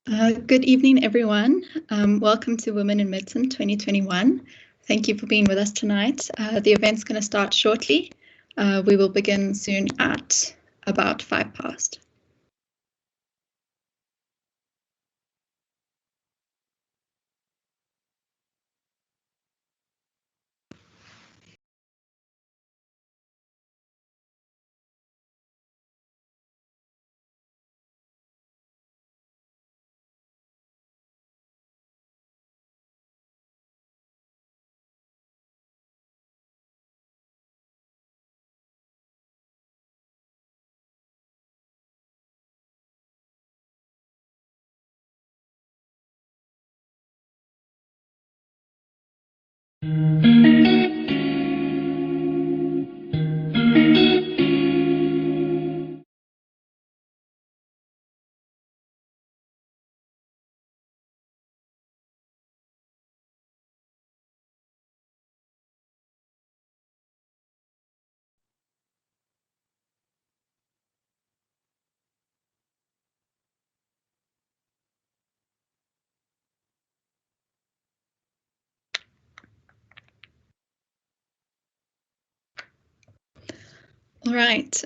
Good evening, everyone. Welcome to Women in Medicine 2021. Thank you for being with us tonight. The event's going to start shortly. We will begin soon at about 5 past. All right.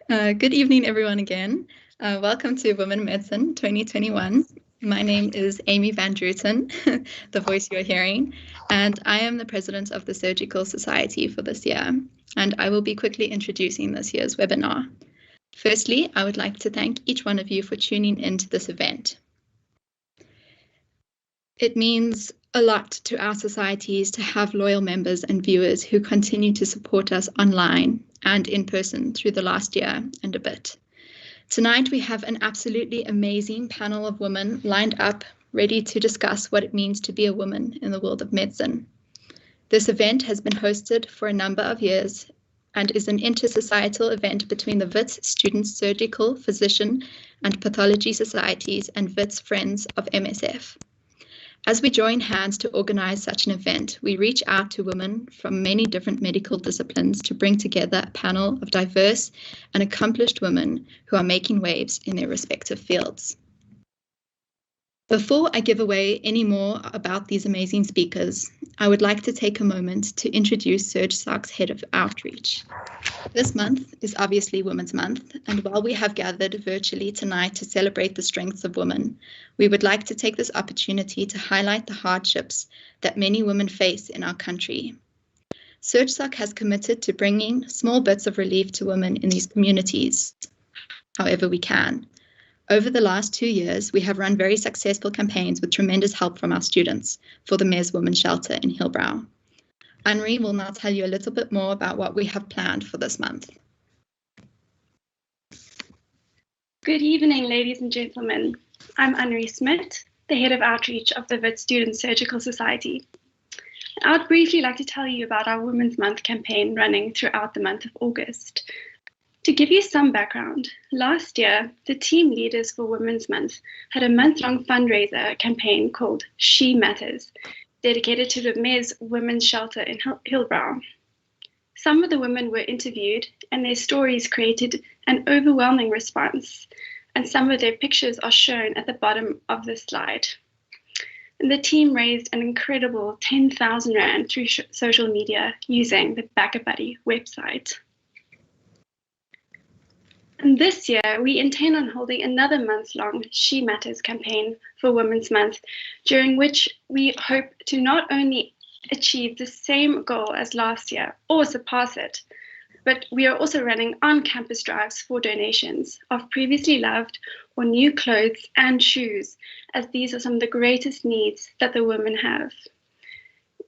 Good evening, everyone, again. Welcome to Women in Medicine 2021. My name is Amy Van Druten, the voice you're hearing, and I am the president of the Surgical Society for this year, and I will be quickly introducing this year's webinar. Firstly, I would like to thank each one of you for tuning into this event. It means a lot to our societies to have loyal members and viewers who continue to support us online and in person through the last year and a bit. Tonight, we have an absolutely amazing panel of women lined up, ready to discuss what it means to be a woman in the world of medicine. This event has been hosted for a number of years and is an intersocietal event between the WITS Students Surgical, Physician and Pathology Societies and WITS Friends of MSF. As we join hands to organize such an event, we reach out to women from many different medical disciplines to bring together a panel of diverse and accomplished women who are making waves in their respective fields. Before I give away any more about these amazing speakers, I would like to take a moment to introduce SurgSoc's Head of Outreach. This month is obviously Women's Month, and while we have gathered virtually tonight to celebrate the strengths of women, we would like to take this opportunity to highlight the hardships that many women face in our country. SurgSoc has committed to bringing small bits of relief to women in these communities, however we can. Over the last 2 years, we have run very successful campaigns with tremendous help from our students for the Mes Women's Shelter in Hillbrow. Anri will now tell you a little bit more about what we have planned for this month. Good evening, ladies and gentlemen. I'm Anri Smith, the Head of Outreach of the WITS Students Surgical Society. I would briefly like to tell you about our Women's Month campaign running throughout the month of August. To give you some background, last year, the team leaders for Women's Month had a month-long fundraiser campaign called She Matters, dedicated to the Mes Women's Shelter in Hillbrow. Some of the women were interviewed and their stories created an overwhelming response, and some of their pictures are shown at the bottom of this slide. And the team raised an incredible 10,000 Rand through social media using the BackaBuddy website. And this year, we intend on holding another month-long She Matters campaign for Women's Month, during which we hope to not only achieve the same goal as last year or surpass it, but we are also running on-campus drives for donations of previously loved or new clothes and shoes, as these are some of the greatest needs that the women have.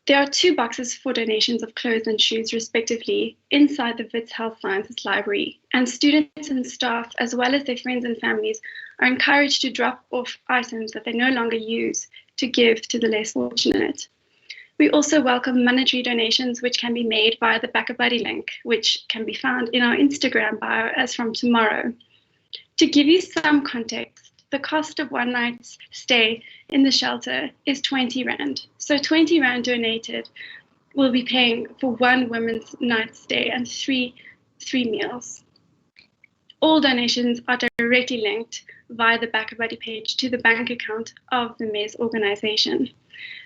There are 2 boxes for donations of clothes and shoes, respectively, inside the WITS Health Sciences Library, and students and staff, as well as their friends and families, are encouraged to drop off items that they no longer use to give to the less fortunate. We also welcome monetary donations, which can be made via the BackaBuddy link, which can be found in our Instagram bio as from tomorrow. To give you some context, the cost of one night's stay in the shelter is 20 Rand. So 20 Rand donated will be paying for one women's night stay and three meals. All donations are directly linked via the BackaBuddy page to the bank account of the MES organization.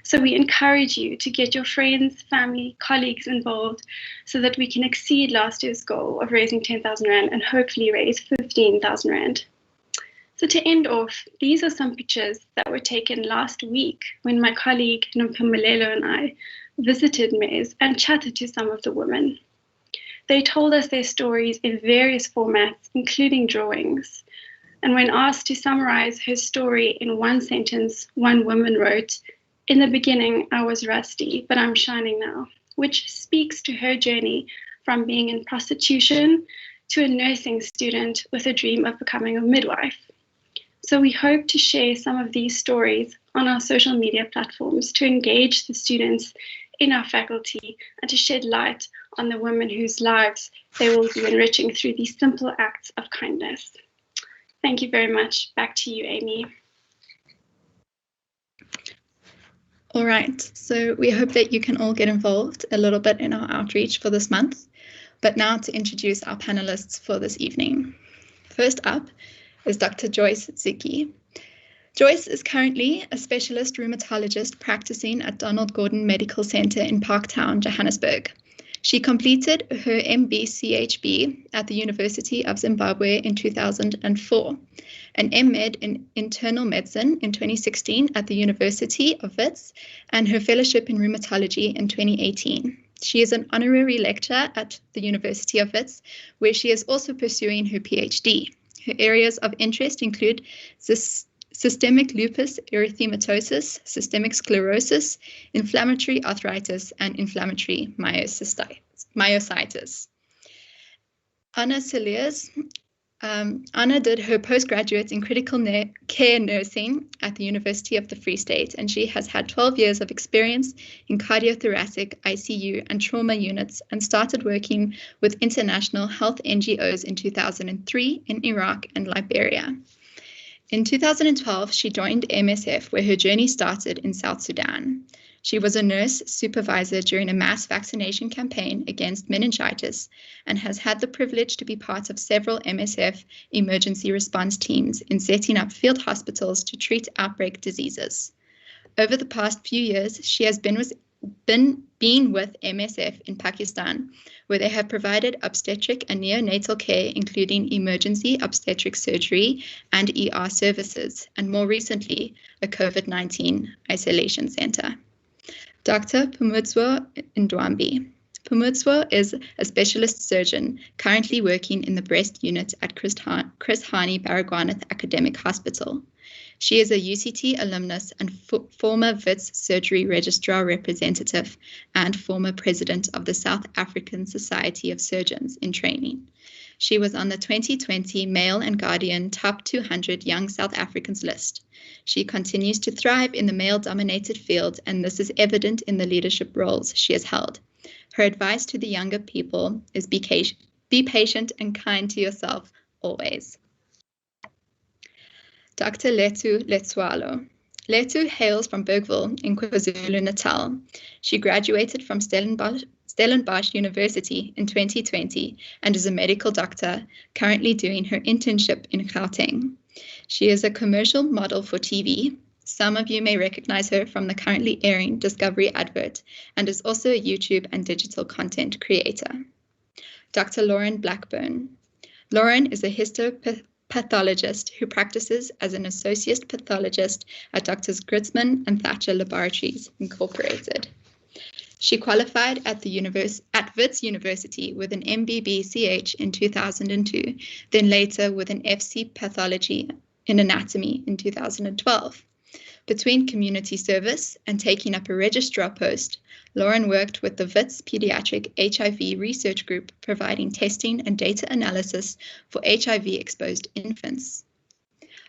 So we encourage you to get your friends, family, colleagues involved so that we can exceed last year's goal of raising 10,000 Rand and hopefully raise 15,000 Rand. So to end off, these are some pictures that were taken last week when my colleague Nompumelelo and I visited MES and chatted to some of the women. They told us their stories in various formats, including drawings. And when asked to summarize her story in one sentence, one woman wrote, "In the beginning, I was rusty, but I'm shining now," which speaks to her journey from being in prostitution to a nursing student with a dream of becoming a midwife. So we hope to share some of these stories on our social media platforms to engage the students in our faculty and to shed light on the women whose lives they will be enriching through these simple acts of kindness. Thank you very much. Back to you, Amy. All right, so we hope that you can all get involved a little bit in our outreach for this month. But now to introduce our panelists for this evening. First up is Dr. Joyce Zicki. Joyce is currently a specialist rheumatologist practicing at Donald Gordon Medical Center in Parktown, Johannesburg. She completed her MB-CHB at the University of Zimbabwe in 2004, an M.Med in Internal Medicine in 2016 at the University of Wits, and her fellowship in rheumatology in 2018. She is an honorary lecturer at the University of Wits, where she is also pursuing her PhD. Her areas of interest include systemic lupus erythematosus, systemic sclerosis, inflammatory arthritis, and inflammatory myositis. Anna Cilliers. Anna did her postgraduate in critical care nursing at the University of the Free State, and she has had 12 years of experience in cardiothoracic, ICU, and trauma units, and started working with international health NGOs in 2003 in Iraq and Liberia. In 2012, she joined MSF, where her journey started in South Sudan. She was a nurse supervisor during a mass vaccination campaign against meningitis and has had the privilege to be part of several MSF emergency response teams in setting up field hospitals to treat outbreak diseases. Over the past few years, she has been with MSF in Pakistan, where they have provided obstetric and neonatal care, including emergency obstetric surgery and ER services, and more recently, a COVID-19 isolation center. Dr. Pumutswa Ndwambi. Pumutswa is a specialist surgeon currently working in the breast unit at Chris Hani Baragwanath Academic Hospital. She is a UCT alumnus and former Wits Surgery Registrar Representative and former president of the South African Society of Surgeons in Training. She was on the 2020 Mail and Guardian Top 200 Young South Africans list. She continues to thrive in the male-dominated field, and this is evident in the leadership roles she has held. Her advice to the younger people is be patient and kind to yourself always. Dr. Letu Letsualo. Letu hails from Bergville in KwaZulu-Natal. She graduated from Stellenbosch University in 2020 and is a medical doctor, currently doing her internship in Gauteng. She is a commercial model for TV. Some of you may recognize her from the currently airing Discovery advert, and is also a YouTube and digital content creator. Dr. Lauren Blackburn. Lauren is a histopathologist who practices as an associate pathologist at Drs. Gritzman and Thatcher Laboratories, Incorporated. She qualified at Wits University with an MBBCH in 2002, then later with an FC Pathology in Anatomy in 2012. Between community service and taking up a registrar post, Lauren worked with the Wits Pediatric HIV Research Group, providing testing and data analysis for HIV-exposed infants.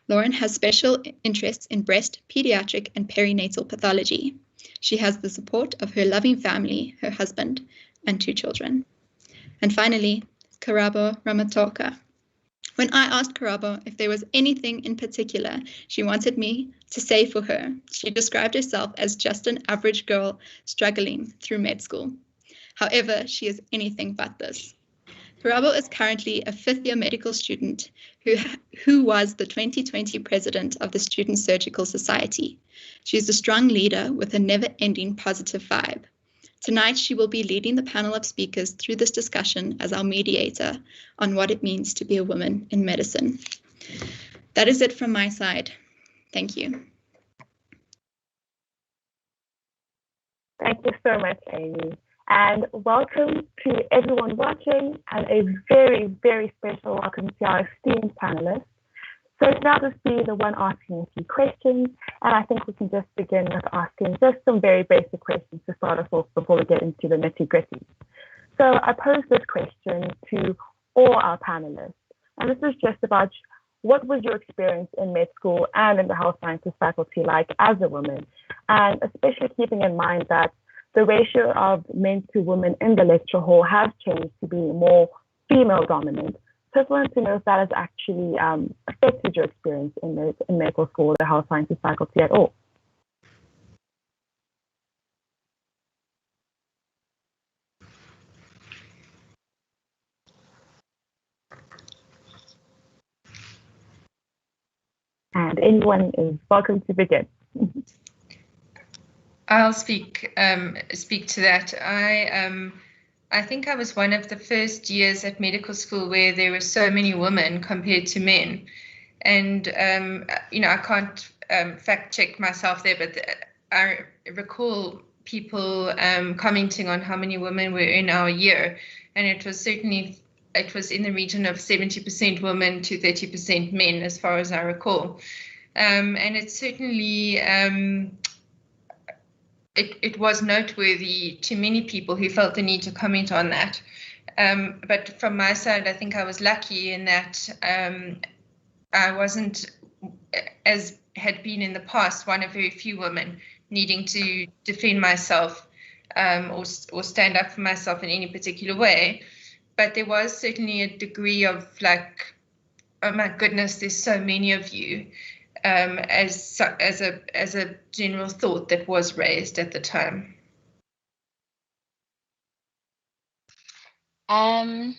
Lauren has special interests in breast, pediatric, and perinatal pathology. She has the support of her loving family, her husband, and 2 children. And finally, Karabo Ramatoka. When I asked Karabo if there was anything in particular she wanted me to say for her, she described herself as just an average girl struggling through med school. However, she is anything but this. Parabo is currently a fifth-year medical student who was the 2020 president of the Student Surgical Society. She's a strong leader with a never-ending positive vibe. Tonight, she will be leading the panel of speakers through this discussion as our mediator on what it means to be a woman in medicine. That is it from my side. Thank you. Thank you so much, Amy. And welcome to everyone watching, and a very, very special welcome to our esteemed panelists. So now just be the one asking a few questions, and I think we can just begin with asking just some very basic questions to start us off before we get into the nitty-gritty. So I pose this question to all our panelists, and this is just about what was your experience in med school and in the health sciences faculty like as a woman, and especially keeping in mind that the ratio of men to women in the lecture hall has changed to be more female dominant. So I just wanted to know if that has actually affected your experience in medical school or the health sciences faculty at all. And anyone is welcome to begin. I'll speak to that. I think I was one of the first years at medical school where there were so many women compared to men, and I can't fact check myself there, but I recall people commenting on how many women were in our year, and it was in the region of 70% women to 30% men, as far as I recall, and it's certainly. It was noteworthy to many people who felt the need to comment on that. But from my side, I think I was lucky in that I wasn't, as had been in the past, one of very few women needing to defend myself or stand up for myself in any particular way. But there was certainly a degree of like, oh my goodness, there's so many of you. As a general thought that was raised at the time. From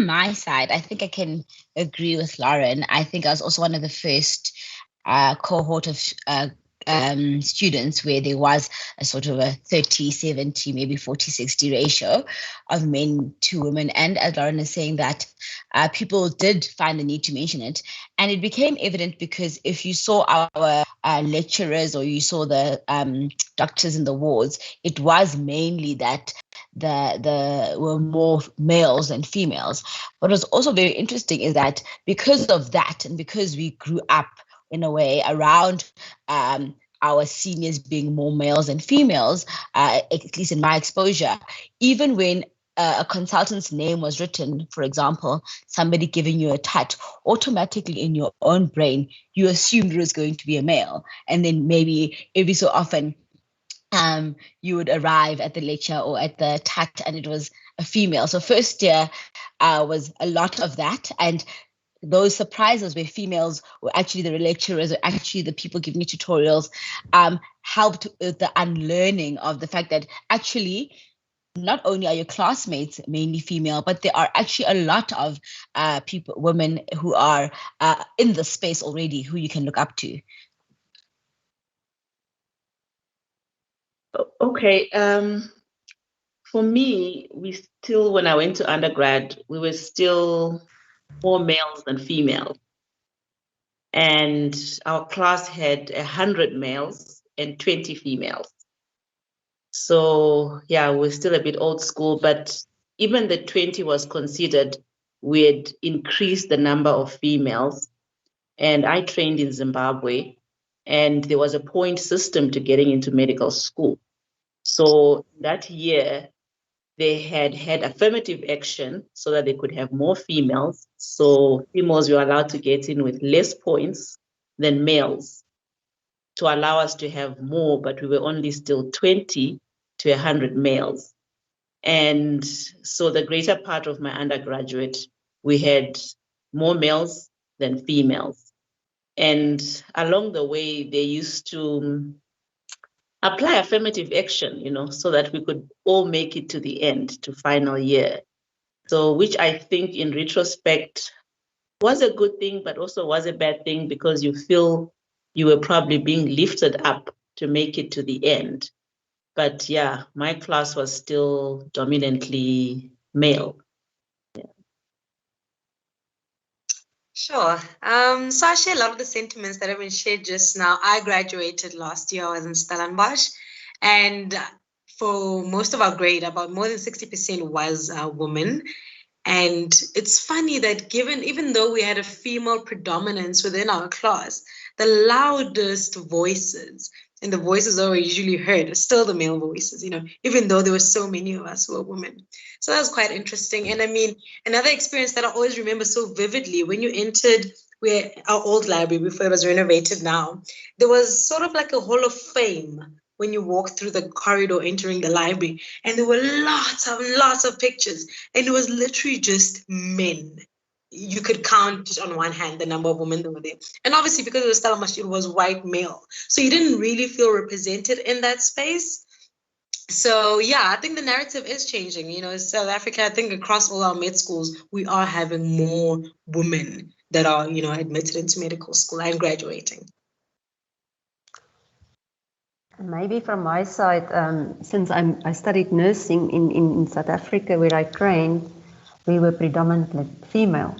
my side, I think I can agree with Lauren. I think I was also one of the first cohort of students where there was a sort of a 30-70, maybe 40-60 ratio of men to women. And as Lauren is saying, that people did find the need to mention it. And it became evident because if you saw our lecturers or you saw the doctors in the wards, it was mainly that the were more males than females. What was also very interesting is that because of that, and because we grew up in a way around our seniors being more males than females, at least in my exposure, even when a consultant's name was written, for example, somebody giving you a touch, automatically in your own brain, you assumed it was going to be a male. And then maybe every so often, you would arrive at the lecture or at the touch and it was a female. So first year was a lot of that. And those surprises where females were actually the lecturers or actually the people giving you tutorials helped with the unlearning of the fact that actually not only are your classmates mainly female, but there are actually a lot of women who are in the space already who you can look up to. Okay. For me, when I went to undergrad, we were still more males than females. And our class had 100 males and 20 females. So yeah, we're still a bit old school, but even the 20 was considered, we had increased the number of females. And I trained in Zimbabwe, and there was a point system to getting into medical school. So that year, they had affirmative action so that they could have more females. So females were allowed to get in with less points than males to allow us to have more, but we were only still 20 to 100 males. And so the greater part of my undergraduate, we had more males than females. And along the way, they used to apply affirmative action, so that we could all make it to the end, to final year. So, which I think in retrospect was a good thing, but also was a bad thing because you feel you were probably being lifted up to make it to the end. But yeah, my class was still dominantly male. Sure. So I share a lot of the sentiments that have been shared just now. I graduated last year. I was in Stellenbosch, and for most of our grade, about more than 60% was women. And it's funny that even though we had a female predominance within our class, the loudest voices and the voices that were usually heard are still the male voices, even though there were so many of us who were women. So that was quite interesting. And I mean, another experience that I always remember so vividly, when you entered our old library before it was renovated now, there was sort of like a hall of fame when you walk through the corridor entering the library, and there were lots of pictures, and it was literally just men. You could count on one hand the number of women that were there. And obviously, because it was Stellenbosch, it was white male. So you didn't really feel represented in that space. So yeah, I think the narrative is changing. South Africa, I think across all our med schools, we are having more women that are, admitted into medical school and graduating. Maybe from my side, since I studied nursing in South Africa where I trained, we were predominantly female.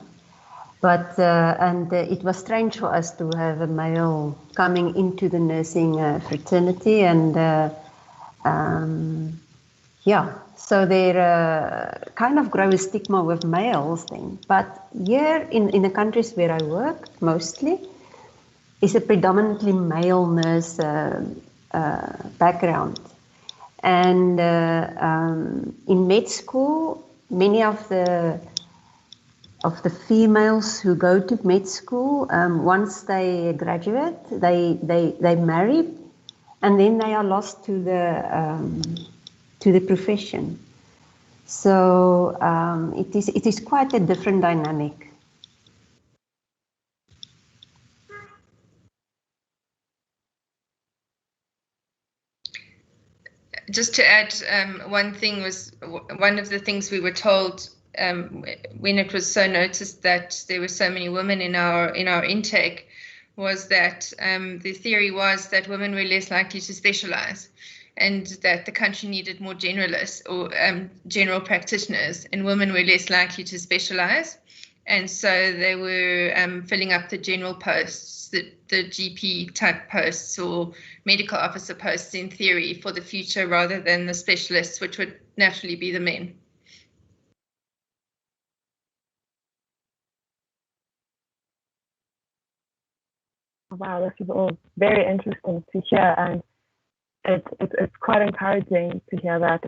But it was strange for us to have a male coming into the nursing fraternity, and so there kind of grow a stigma with males then. But here in the countries where I work, mostly, is a predominantly male nurse background. And in med school, many of the females who go to med school, once they graduate, they marry, and then they are lost to the profession. So it is quite a different dynamic. Just to add, one of the things we were told when it was so noticed that there were so many women in our intake was that the theory was that women were less likely to specialize, and that the country needed more generalists or general practitioners, and women were less likely to specialize. And so they were filling up the general posts, the GP type posts or medical officer posts in theory for the future, rather than the specialists, which would naturally be the men. Wow, this is all very interesting to hear, and it's quite encouraging to hear that,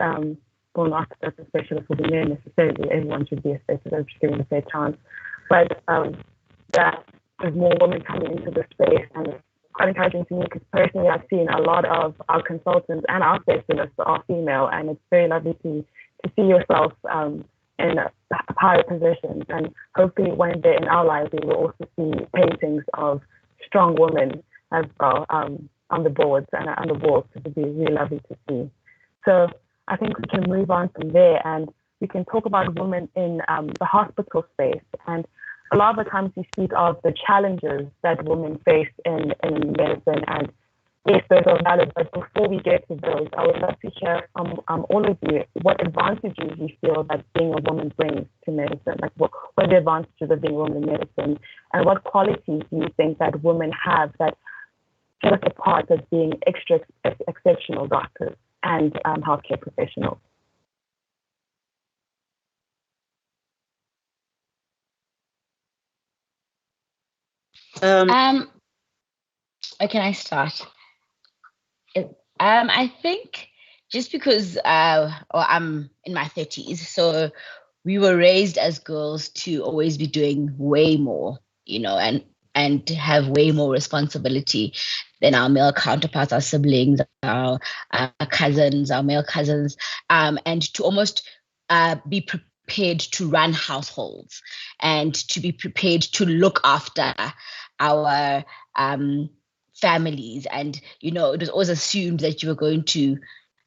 well, not that a specialist will be men necessarily, everyone should be a specialist, just given a fair chance, but that there's more women coming into the space, and it's quite encouraging to me because personally I've seen a lot of our consultants and our specialists are female, and it's very lovely to see yourself in higher positions, and hopefully one day in our lives we will also see paintings of strong women as well on the boards and on the walls. It would be really lovely to see. So I think we can move on from there, and we can talk about women in the hospital space. And a lot of the times we speak of the challenges that women face in medicine, and yes, those are valid. But before we get to those, I would love to hear from all of you what advantages you feel that being a woman brings to medicine. Like what are the advantages of being a woman in medicine, and what qualities do you think that women have that set us apart as being exceptional doctors and healthcare professionals? Can I start? I think just because I'm in my 30s, so we were raised as girls to always be doing way more, and have way more responsibility than our male counterparts, our siblings, our cousins, our male cousins, and to almost be prepared to run households and to be prepared to look after our families. And it was always assumed that you were going to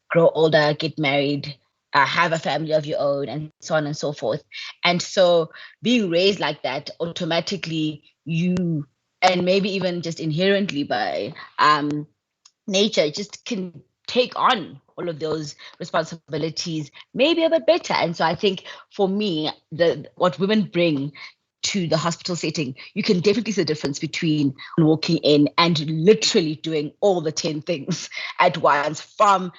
grow older, get married, have a family of your own, and so on and so forth. And so being raised like that, automatically you, and maybe even just inherently by nature, just can take on all of those responsibilities maybe a bit better. And so I think for me, what women bring to the hospital setting, you can definitely see the difference between walking in and literally doing all the 10 things at once, from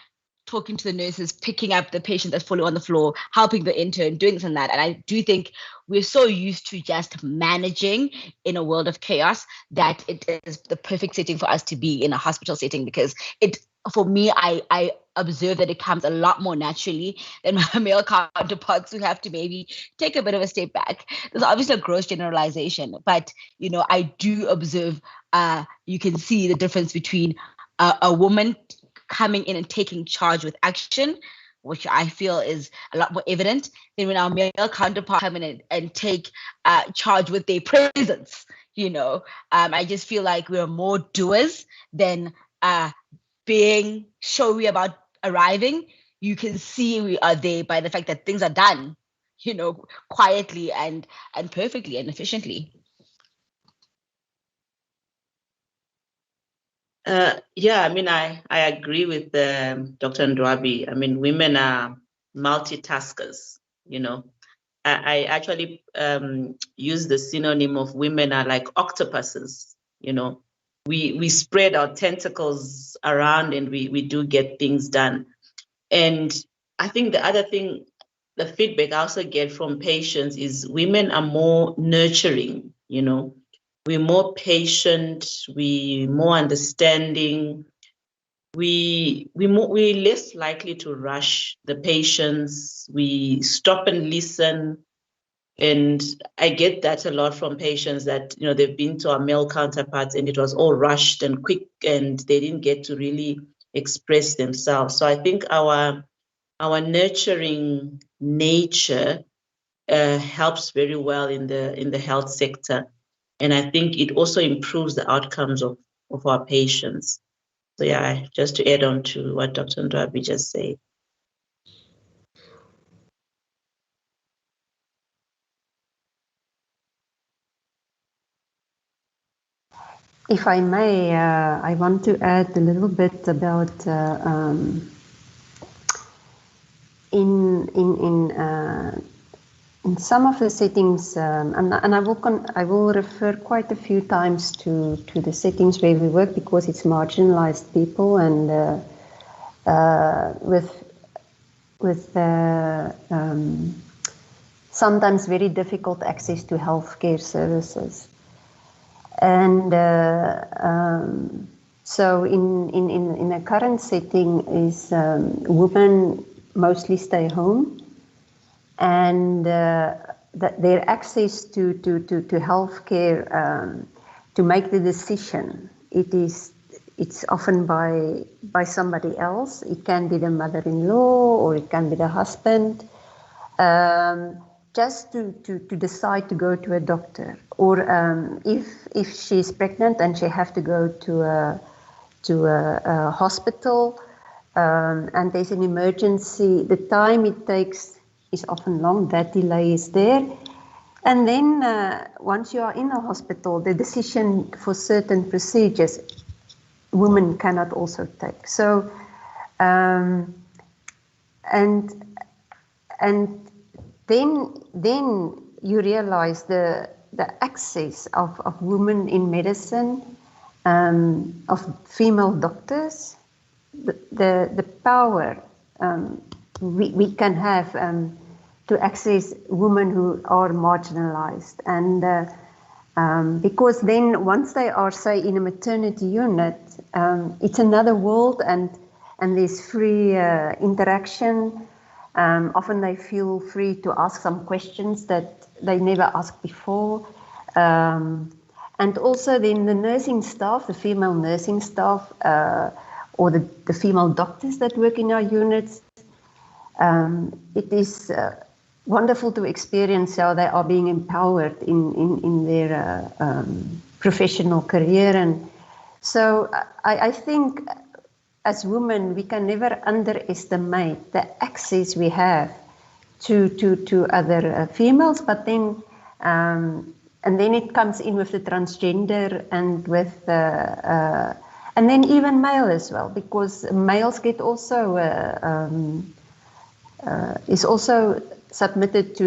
talking to the nurses, picking up the patient that's falling on the floor, helping the intern, doing this and that. And I do think we're so used to just managing in a world of chaos that it is the perfect setting for us to be in a hospital setting, because for me, I observe that it comes a lot more naturally than my male counterparts, who have to maybe take a bit of a step back. There's obviously a gross generalization, but I do observe, you can see the difference between a woman coming in and taking charge with action, which I feel is a lot more evident than when our male counterparts come in and take charge with their presence. I just feel like we're more doers than being showy about arriving. You can see we are there by the fact that things are done, quietly and perfectly and efficiently. Yeah, I mean, I agree with Dr. Ndwabi. I mean, women are multitaskers, I actually use the synonym of women are like octopuses, we spread our tentacles around and we do get things done. And I think the other thing, the feedback I also get from patients is women are more nurturing, we're more patient, we're more understanding, we're less likely to rush the patients, we stop and listen. And I get that a lot from patients that, they've been to our male counterparts and it was all rushed and quick and they didn't get to really express themselves. So I think our nurturing nature helps very well in the health sector. And I think it also improves the outcomes of our patients. So yeah, just to add on to what Dr. Ndwabi just said. If I may, I want to add a little bit about in some of the settings, and I will refer quite a few times to the settings where we work, because it's marginalized people and with sometimes very difficult access to healthcare services. And so in a current setting is women mostly stay home, and that their access to healthcare, to make the decision, it's often by somebody else. It can be the mother-in-law or it can be the husband, just to decide to go to a doctor, or if she's pregnant and she have to go to a hospital, and there's an emergency, the time it takes is often long. That delay is there. And then once you are in a hospital, the decision for certain procedures, women cannot also take. So, and then you realize the access of women in medicine, of female doctors, the power we can have to access women who are marginalized. And because then once they are, say, in a maternity unit, it's another world, and there's free interaction. Often they feel free to ask some questions that they never asked before. And also then the nursing staff, the female nursing staff, or the female doctors that work in our units, it is wonderful to experience how they are being empowered in their professional career. And so I think as women, we can never underestimate the access we have to other females, but then and then it comes in with the transgender and with and then even male as well, because males get also is also submitted to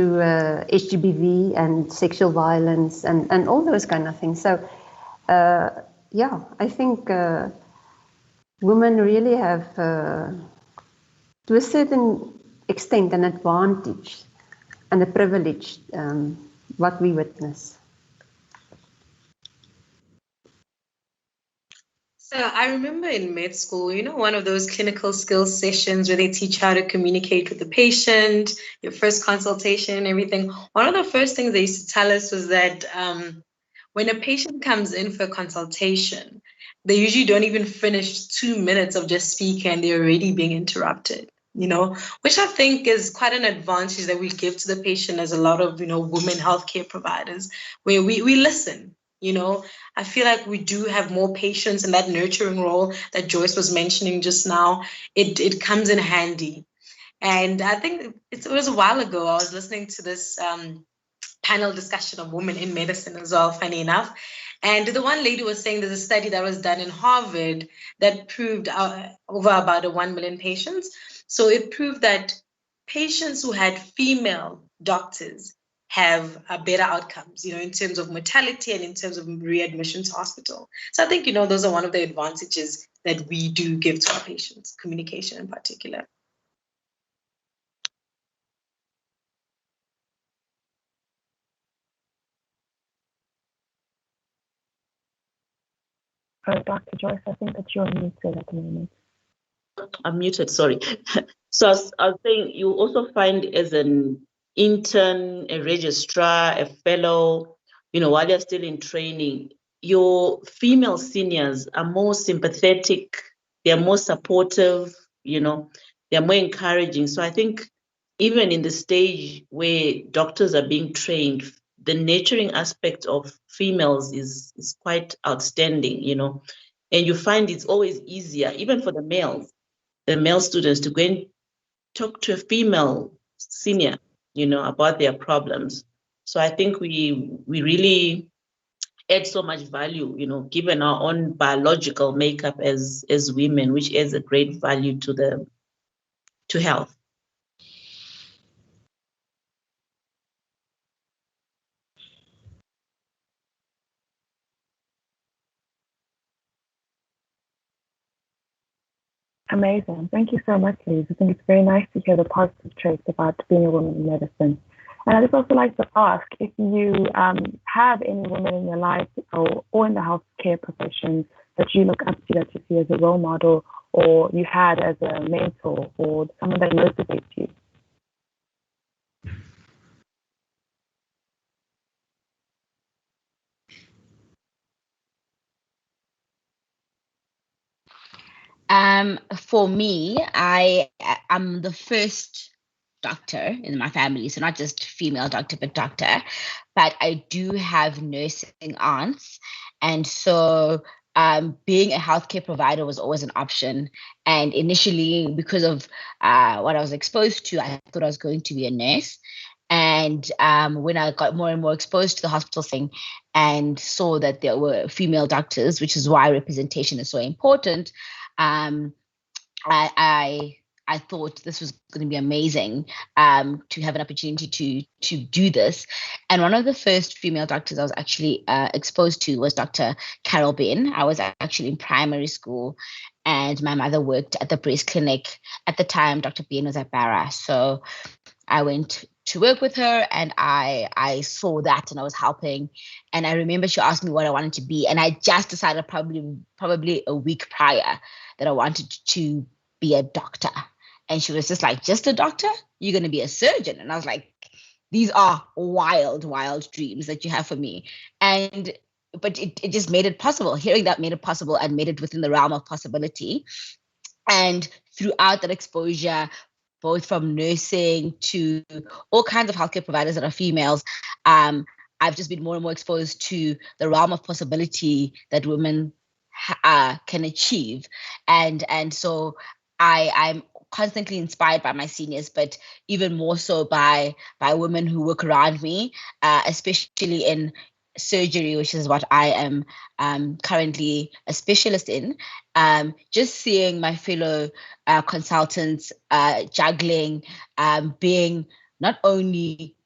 HGBV and sexual violence and all those kind of things. So yeah, I think women really have to a certain extent an advantage and a privilege what we witness. So I remember in med school, one of those clinical skills sessions where they teach how to communicate with the patient, your first consultation and everything. One of the first things they used to tell us was that when a patient comes in for a consultation, they usually don't even finish 2 minutes of just speaking and they're already being interrupted, which I think is quite an advantage that we give to the patient as a lot of, women healthcare providers, where we listen. I feel like we do have more patience in that nurturing role that Joyce was mentioning just now. It comes in handy. And I think it was a while ago, I was listening to this panel discussion of women in medicine as well, funny enough. And the one lady was saying there's a study that was done in Harvard that proved over about 1 million patients. So it proved that patients who had female doctors have better outcomes, in terms of mortality and in terms of readmission to hospital. So I think, those are one of the advantages that we do give to our patients, communication in particular. Dr. Joyce, I think that you're muted at the moment. I'm muted, sorry. So I was saying, you also find as an intern, a registrar, a fellow, while you're still in training, your female seniors are more sympathetic, they're more supportive, they're more encouraging. So I think even in the stage where doctors are being trained, the nurturing aspect of females is quite outstanding, and you find it's always easier, even for the male students, to go and talk to a female senior, about their problems. So I think we really add so much value, given our own biological makeup as women, which adds a great value to health. Amazing. Thank you so much, Liz. I think it's very nice to hear the positive traits about being a woman in medicine. And I'd just also like to ask if you have any women in your life or in the healthcare profession that you look up to, that you see as a role model, or you had as a mentor, or someone that motivates you. For me, I'm the first doctor in my family, so not just female doctor, but doctor. But I do have nursing aunts, and so being a healthcare provider was always an option. And initially, because of what I was exposed to, I thought I was going to be a nurse. And when I got more and more exposed to the hospital thing and saw that there were female doctors, which is why representation is so important, I thought this was going to be amazing to have an opportunity to do this. And one of the first female doctors I was actually exposed to was Dr. Carol Ben. I was actually in primary school, and my mother worked at the breast clinic. At the time, Dr. Ben was at Barra. So I went to work with her, and I saw that, and I was helping. And I remember she asked me what I wanted to be, and I just decided probably a week prior that I wanted to be a doctor. And she was just like, just a doctor? You're going to be a surgeon? And I was like, these are wild, wild dreams that you have for me. But it just made it possible. Hearing that made it possible and made it within the realm of possibility. And throughout that exposure, both from nursing to all kinds of healthcare providers that are females, I've just been more and more exposed to the realm of possibility that women can achieve. And so I'm constantly inspired by my seniors, but even more so by women who work around me, especially in surgery, which is what I am currently a specialist in. Just seeing my fellow consultants juggling, being not only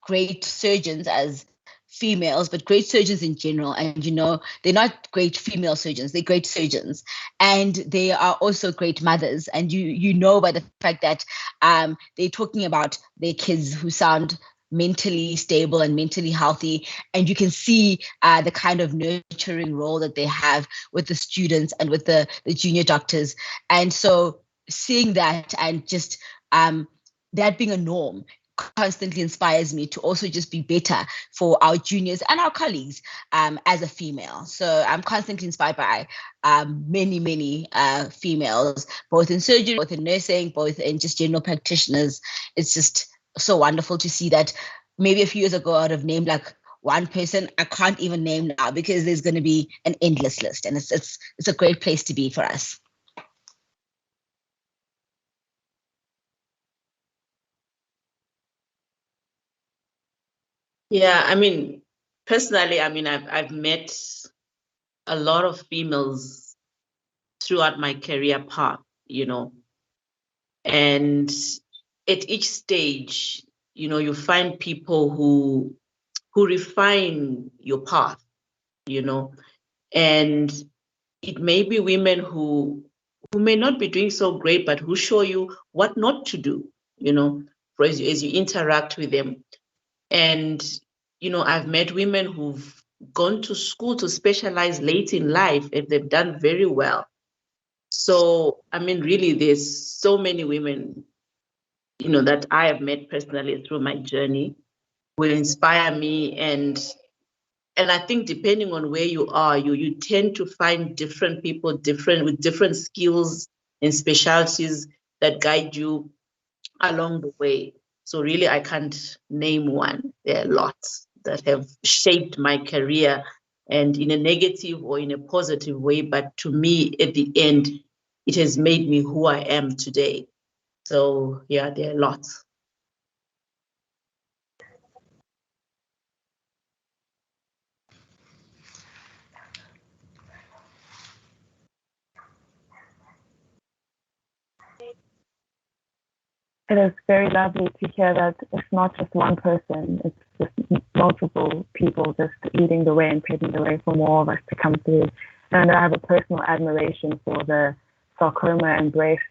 great surgeons as females, but great surgeons in general. And, you know, they're not great female surgeons, they're great surgeons. And they are also great mothers. And you know by the fact that they're talking about their kids who sound mentally stable and mentally healthy. And you can see the kind of nurturing role that they have with the students and with the junior doctors. And so seeing that and just that being a norm constantly inspires me to also just be better for our juniors and our colleagues as a female. So I'm constantly inspired by many females, both in surgery, both in nursing, both in just general practitioners. It's just so wonderful to see that. Maybe a few years ago I would have named like one person. I can't even name now because there's going to be an endless list, and it's a great place to be for us. Yeah, I mean, personally, I mean, I've met a lot of females throughout my career path, you know, and at each stage, you know, you find people who refine your path, you know, and it may be women who may not be doing so great, but who show you what not to do, you know, as you interact with them. And, you know, I've met women who've gone to school to specialize late in life, and they've done very well. So, I mean, really, there's so many women, you know, that I have met personally through my journey will inspire me. And I think depending on where you are, you tend to find different people, with different skills and specialties that guide you along the way. So really, I can't name one. There are lots that have shaped my career, and in a negative or in a positive way. But to me, at the end, it has made me who I am today. So yeah, there are lots. It is very lovely to hear that it's not just one person, it's just multiple people just leading the way and paving the way for more of us to come through. And I have a personal admiration for the sarcoma and breast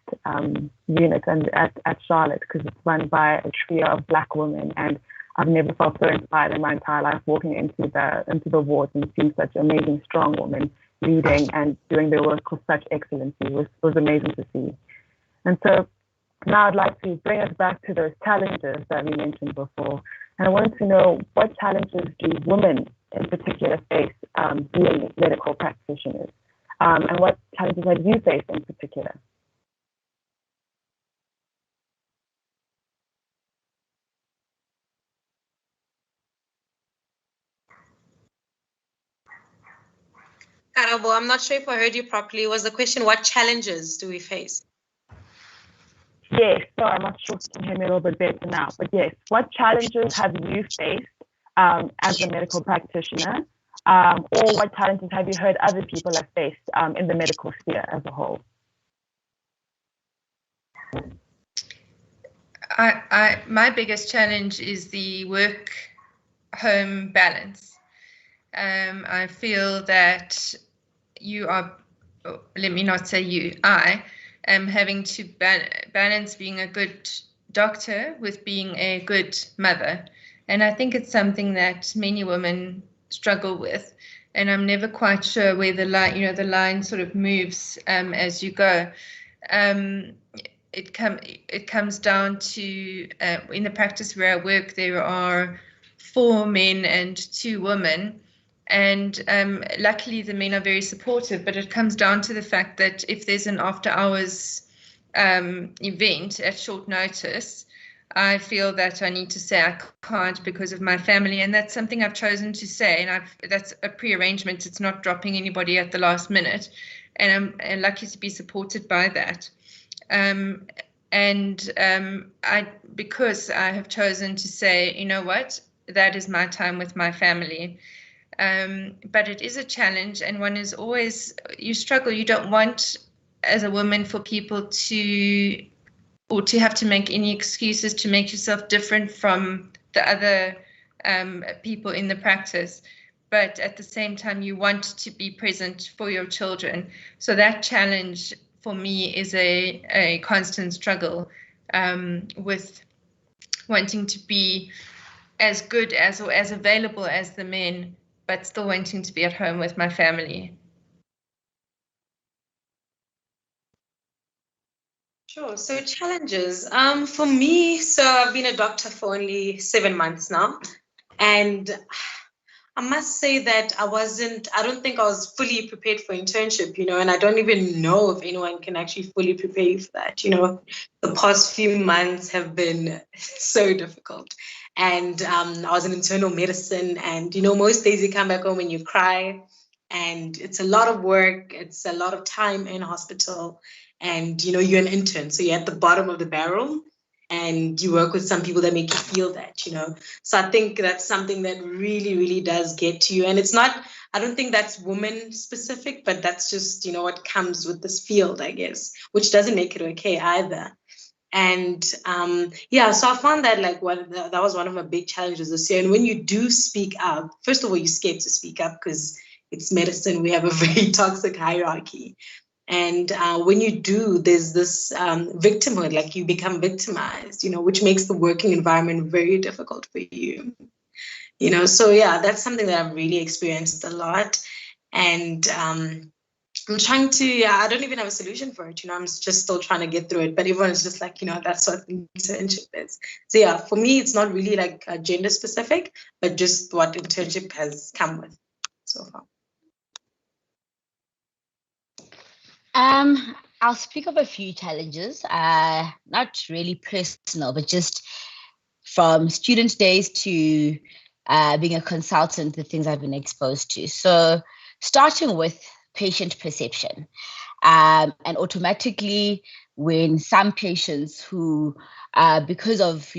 unit and at Charlotte, because it's run by a trio of Black women, and I've never felt so inspired in my entire life walking into the wards and seeing such amazing, strong women leading and doing their work with such excellency. It was amazing to see. And so now I'd like to bring us back to those challenges that we mentioned before. And I wanted to know, what challenges do women in particular face being medical practitioners? And what challenges have you faced in particular? Karabo, I'm not sure if I heard you properly. Was the question, what challenges do we face? Yes, so I'm not sure if you can hear me a little bit better now, but yes, what challenges have you faced as a medical practitioner, or what challenges have you heard other people have faced in the medical sphere as a whole? My biggest challenge is the work-home balance. I feel that I am having to balance being a good doctor with being a good mother. And I think it's something that many women struggle with. And I'm never quite sure where the line sort of moves as you go. It comes down to, in the practice where I work, there are 4 men and 2 women. And luckily, the men are very supportive, but it comes down to the fact that if there's an after hours event at short notice, I feel that I need to say I can't because of my family, and that's something I've chosen to say, and that's a pre-arrangement. It's not dropping anybody at the last minute, and I'm lucky to be supported by that. Because I have chosen to say, you know what, that is my time with my family. But it is a challenge, and one is always, you struggle. You don't want, as a woman, for people to have to make any excuses to make yourself different from the other people in the practice. But at the same time, you want to be present for your children. So that challenge for me is a constant struggle with wanting to be as good as or as available as the men, but still wanting to be at home with my family. Sure. So challenges. For me, so I've been a doctor for only 7 months now, and I must say that I don't think I was fully prepared for internship, and I don't even know if anyone can actually fully prepare you for that. The past few months have been so difficult. And I was in internal medicine, and, most days you come back home and you cry, and it's a lot of work. It's a lot of time in hospital, and, you're an intern, so you're at the bottom of the barrel. And you work with some people that make you feel that, So I think that's something that really, really does get to you. And it's not, I don't think that's woman specific, but that's just, what comes with this field, I guess, which doesn't make it okay either. And so I found that that was one of my big challenges this year. And when you do speak up, first of all, you're scared to speak up because it's medicine. We have a very toxic hierarchy. And when you do, there's this victimhood, like you become victimized, which makes the working environment very difficult for you. So yeah, that's something that I've really experienced a lot. And I'm trying to, I don't even have a solution for it. I'm just still trying to get through it. But everyone's just like, that's what internship is. So yeah, for me, it's not really like gender specific, but just what internship has come with so far. I'll speak of a few challenges, not really personal, but just from student days to being a consultant, the things I've been exposed to. So starting with patient perception. And automatically when some patients who, because of,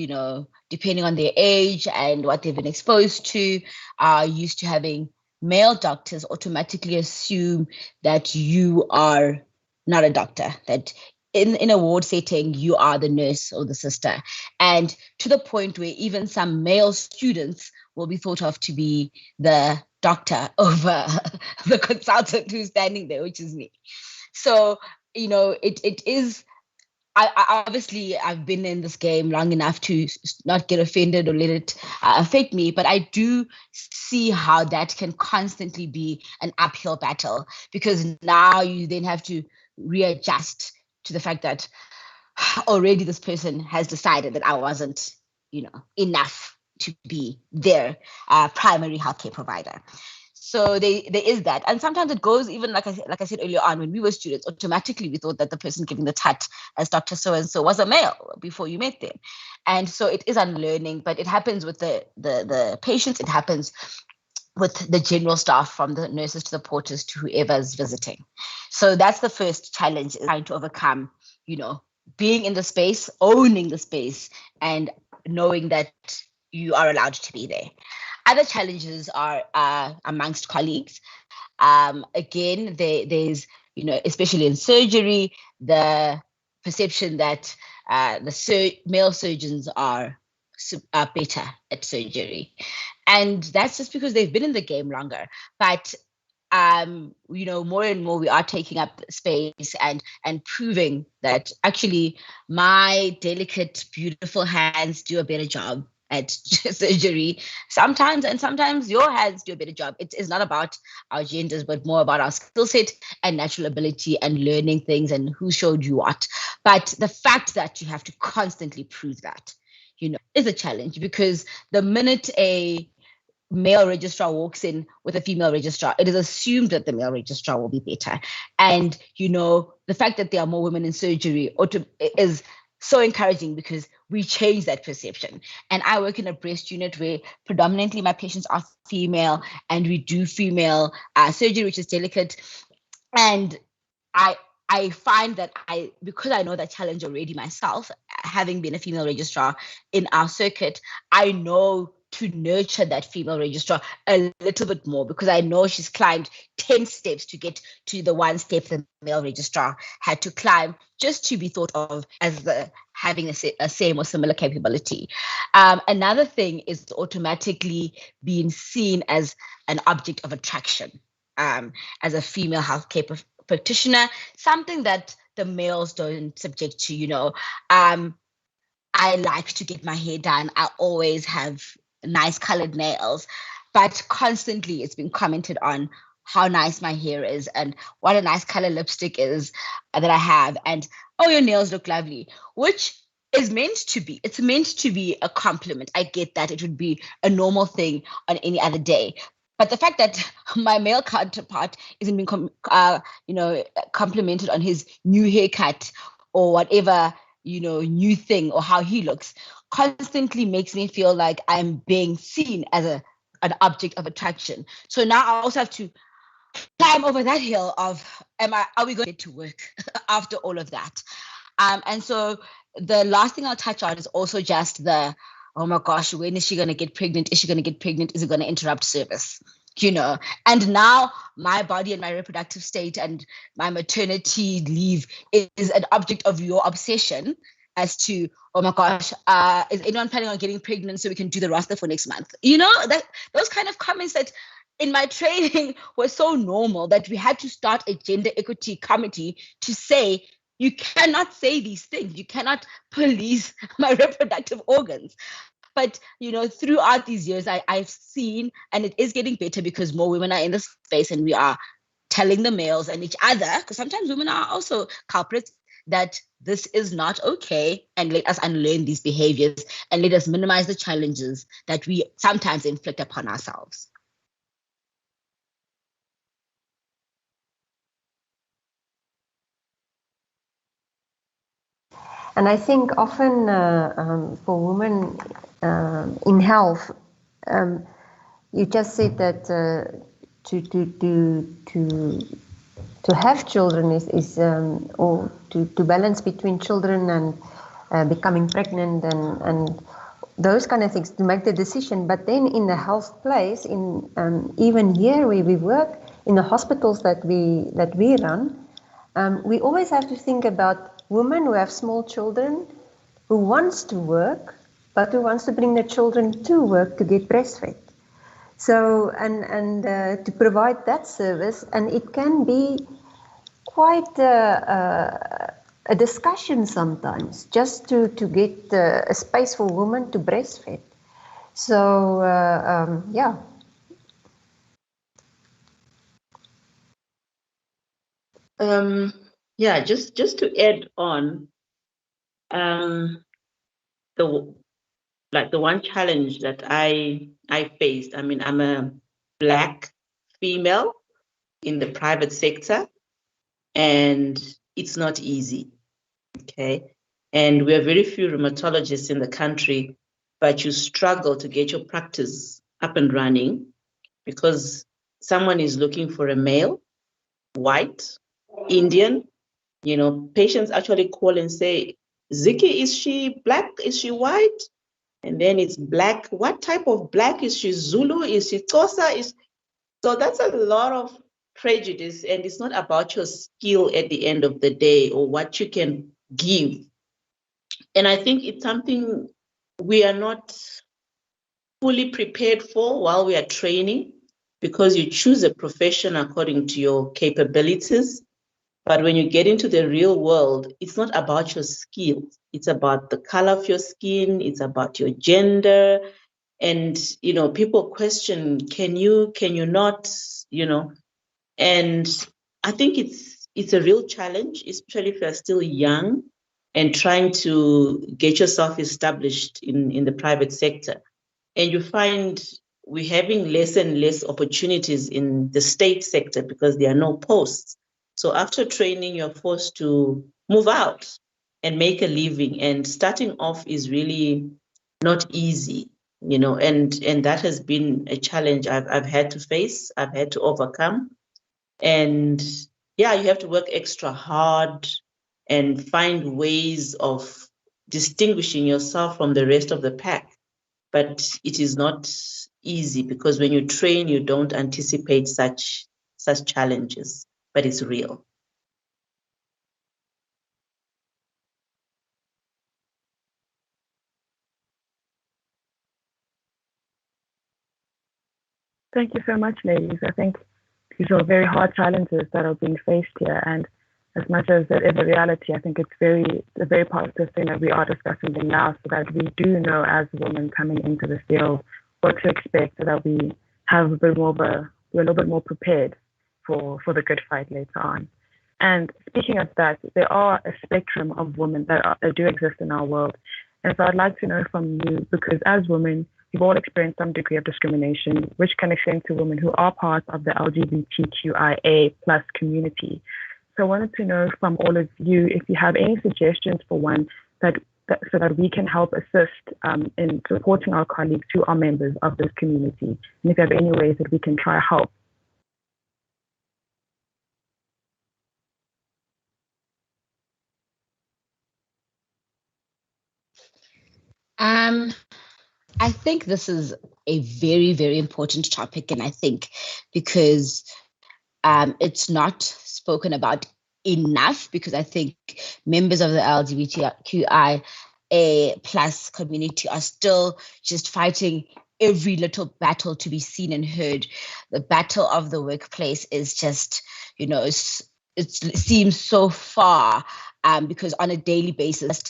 depending on their age and what they've been exposed to, are used to having male doctors, automatically assume that you are not a doctor, that in a ward setting, you are the nurse or the sister. And to the point where even some male students will be thought of to be the doctor over the consultant who's standing there, which is me. So, it is, I obviously I've been in this game long enough to not get offended or let it affect me, but I do see how that can constantly be an uphill battle, because now you then have to readjust to the fact that already this person has decided that I wasn't, enough to be their primary healthcare provider. So there is that. And sometimes it goes even, like I said earlier on, when we were students, automatically we thought that the person giving the TAT as Dr. So-and-so was a male before you met them. And so it is unlearning, but it happens with the patients, it happens with the general staff, from the nurses to the porters to whoever's visiting. So that's the first challenge, is trying to overcome, being in the space, owning the space, and knowing that you are allowed to be there. Other challenges are amongst colleagues. Again, there's, especially in surgery, the perception that male surgeons are better at surgery. And that's just because they've been in the game longer. But, more and more we are taking up space and proving that actually my delicate, beautiful hands do a better job at surgery sometimes, and sometimes your hands do a better job. It is not about our genders, but more about our skill set and natural ability and learning things and who showed you what. But the fact that you have to constantly prove that, is a challenge, because the minute a male registrar walks in with a female registrar, it is assumed that the male registrar will be better. And, the fact that there are more women in surgery is so encouraging because we change that perception. And I work in a breast unit where predominantly my patients are female, and we do female surgery, which is delicate. And I find that because I know that challenge already myself, having been a female registrar in our circuit, I know to nurture that female registrar a little bit more, because I know she's climbed 10 steps to get to the one step the male registrar had to climb just to be thought of as having a same or similar capability. Another thing is automatically being seen as an object of attraction as a female healthcare practitioner, something that the males don't subject to. I like to get my hair done. I always have nice colored nails, but constantly it's been commented on how nice my hair is and what a nice color lipstick is that I have, and oh, your nails look lovely, which is meant to be. It's meant to be a compliment. I get that it would be a normal thing on any other day. But the fact that my male counterpart isn't being complimented on his new haircut or whatever, new thing, or how he looks, constantly makes me feel like I'm being seen as an object of attraction. So now I also have to climb over that hill of, are we going to get to work after all of that? And so the last thing I'll touch on is also just oh my gosh, when is she going to get pregnant? Is she going to get pregnant? Is it going to interrupt service? And now my body and my reproductive state and my maternity leave is an object of your obsession as to, oh my gosh, is anyone planning on getting pregnant so we can do the roster for next month? Those kind of comments that in my training were so normal that we had to start a gender equity committee to say, you cannot say these things. You cannot police my reproductive organs. But, throughout these years, I've seen, and it is getting better because more women are in the space and we are telling the males and each other, because sometimes women are also culprits, that this is not okay, and let us unlearn these behaviors and let us minimize the challenges that we sometimes inflict upon ourselves. And I think often for women in health, you just said that to have children is or to balance between children and becoming pregnant and those kind of things, to make the decision. But then in the health place, in even here where we work, in the hospitals that we run, we always have to think about women who have small children, who wants to work, but who wants to bring their children to work to get breastfed. So, and to provide that service, and it can be quite a discussion sometimes, just to get a space for women to breastfeed. So, yeah. Yeah, just to add on, the one challenge that I faced. I mean, I'm a Black female in the private sector, and it's not easy. Okay, and we have very few rheumatologists in the country, but you struggle to get your practice up and running because someone is looking for a male, white, Indian. Patients actually call and say, Ziki, is she Black? Is she white? And then it's Black. What type of Black? Is she Zulu? Is she Xhosa? So that's a lot of prejudice, and it's not about your skill at the end of the day or what you can give. And I think it's something we are not fully prepared for while we are training, because you choose a profession according to your capabilities. But when you get into the real world, it's not about your skills. It's about the color of your skin. It's about your gender. And, people question, can you not, and I think it's a real challenge, especially if you're still young and trying to get yourself established in the private sector. And you find we're having less and less opportunities in the state sector because there are no posts. So after training, you're forced to move out and make a living. And starting off is really not easy, and that has been a challenge I've had to face, I've had to overcome. And yeah, you have to work extra hard and find ways of distinguishing yourself from the rest of the pack. But it is not easy, because when you train, you don't anticipate such challenges, but it's real. Thank you so much, ladies. I think these are very hard challenges that are being faced here. And as much as it is a reality, I think it's a very positive thing that we are discussing them now, so that we do know as women coming into the field what to expect, so that we have we're a little bit more prepared for the good fight later on. And speaking of that, there are a spectrum of women that do exist in our world. And so I'd like to know from you, because as women, we've all experienced some degree of discrimination, which can extend to women who are part of the LGBTQIA+ community. So I wanted to know from all of you if you have any suggestions for one so that we can help assist in supporting our colleagues who are members of this community, and if you have any ways that we can try help. I think this is a very, very important topic, and I think because it's not spoken about enough, because I think members of the LGBTQIA+ community are still just fighting every little battle to be seen and heard. The battle of the workplace is just, it seems so far, because on a daily basis,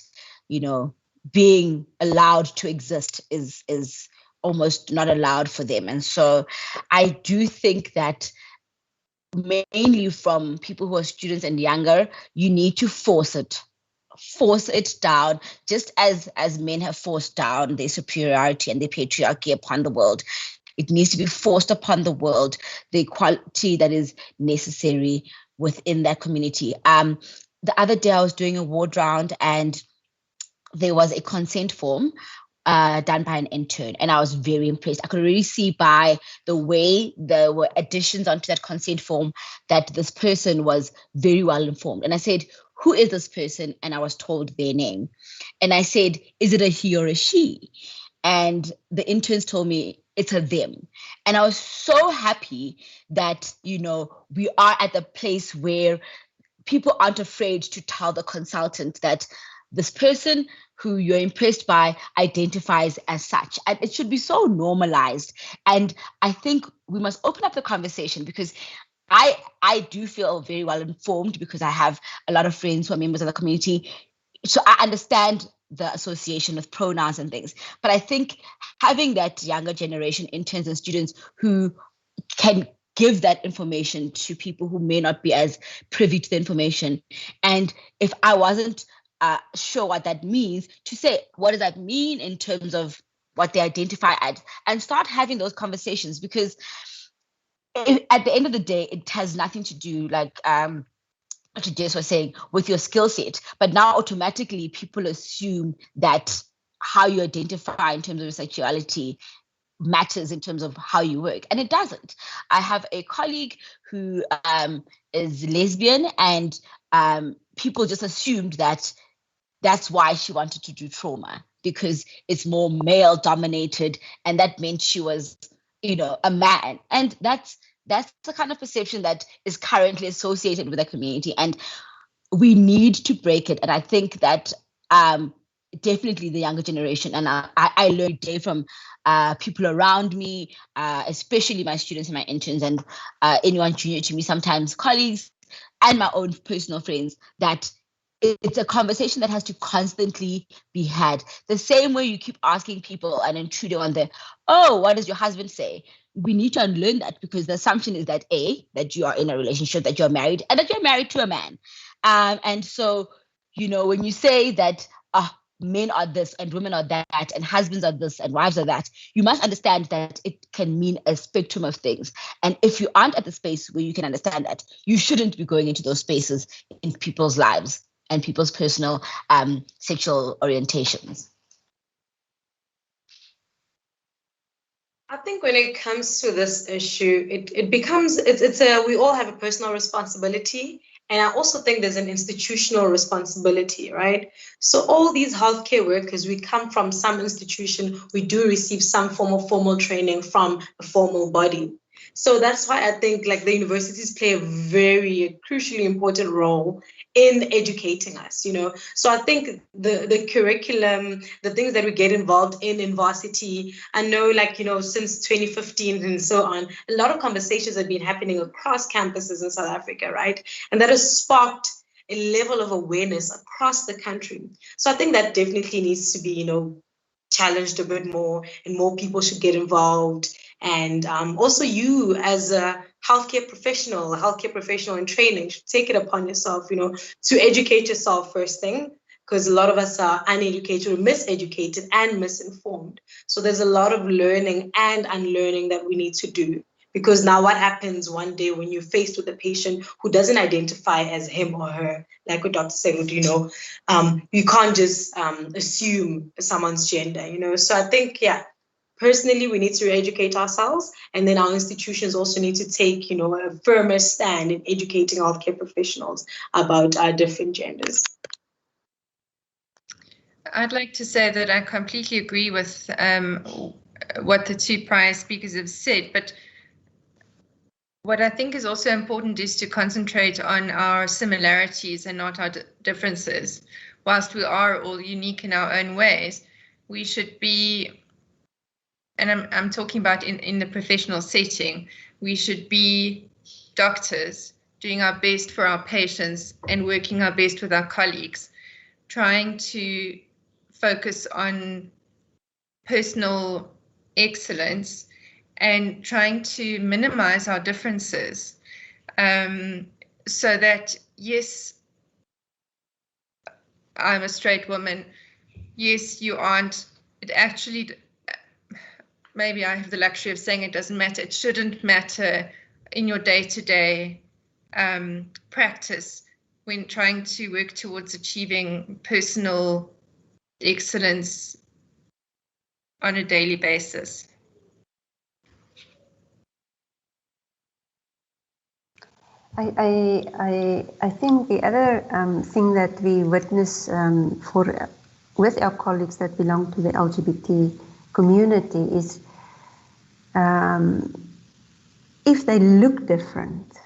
being allowed to exist is almost not allowed for them. And so I do think that mainly from people who are students and younger, you need to force it down, just as men have forced down their superiority and their patriarchy upon the world. It needs to be forced upon the world, the equality that is necessary within that community. The other day I was doing a ward round, and there was a consent form done by an intern, and I was very impressed. I could really see by the way there were additions onto that consent form that this person was very well informed. And I said, who is this person? And I was told their name. And I said, is it a he or a she? And the interns told me it's a them. And I was so happy that, we are at the place where people aren't afraid to tell the consultant that this person who you're impressed by identifies as such. And it should be so normalized. And I think we must open up the conversation, because I do feel very well informed, because I have a lot of friends who are members of the community. So I understand the association with pronouns and things. But I think having that younger generation interns and students who can give that information to people who may not be as privy to the information. And if I wasn't sure what that means, to say, what does that mean in terms of what they identify as, and start having those conversations, because at the end of the day, it has nothing to do, like Jess was saying, with your skill set. But now automatically people assume that how you identify in terms of your sexuality matters in terms of how you work, and it doesn't. I have a colleague who is lesbian, and people just assumed that that's why she wanted to do trauma, because it's more male dominated, and that meant she was, a man. And that's the kind of perception that is currently associated with the community, and we need to break it. And I think that definitely the younger generation, and I learn day from people around me, especially my students and my interns, and anyone junior to me, sometimes colleagues and my own personal friends, that it's a conversation that has to constantly be had. The same way you keep asking people and intruding on what does your husband say? We need to unlearn that, because the assumption is that that you are in a relationship, that you're married, and that you're married to a man. And so, when you say that men are this and women are that and husbands are this and wives are that, you must understand that it can mean a spectrum of things. And if you aren't at the space where you can understand that, you shouldn't be going into those spaces in people's lives. and people's personal sexual orientations? I think when it comes to this issue, it becomes we all have a personal responsibility, and I also think there's an institutional responsibility, right? So all these healthcare workers, we come from some institution, we do receive some form of formal training from a formal body. So that's why I think like the universities play a very crucially important role in educating us, you know. So I think the curriculum, the things that we get involved in varsity, I know like, you know, since 2015 and so on, a lot of conversations have been happening across campuses in South Africa, right? And that has sparked a level of awareness across the country. So I think that definitely needs to be, you know, challenged a bit more, and more people should get involved. And also you as a healthcare professional in training should take it upon yourself, you know, to educate yourself first thing, because a lot of us are uneducated or miseducated and misinformed. So there's a lot of learning and unlearning that we need to do. Because now what happens one day when you're faced with a patient who doesn't identify as him or her, like what Dr. said, you know, you can't just assume someone's gender, you know. So I think, yeah, personally, we need to educate ourselves, and then our institutions also need to take, you know, a firmer stand in educating healthcare professionals about our different genders. I'd like to say that I completely agree with what the two prior speakers have said, but what I think is also important is to concentrate on our similarities and not our differences. Whilst we are all unique in our own ways, we should be, and I'm talking about in the professional setting, we should be doctors doing our best for our patients and working our best with our colleagues, trying to focus on personal excellence and trying to minimize our differences, so that, yes, I'm a straight woman, yes, you aren't, it actually, maybe I have the luxury of saying it doesn't matter. It shouldn't matter in your day-to-day practice when trying to work towards achieving personal excellence on a daily basis. I think the other thing that we witness with our colleagues that belong to the LGBT community is if they look different,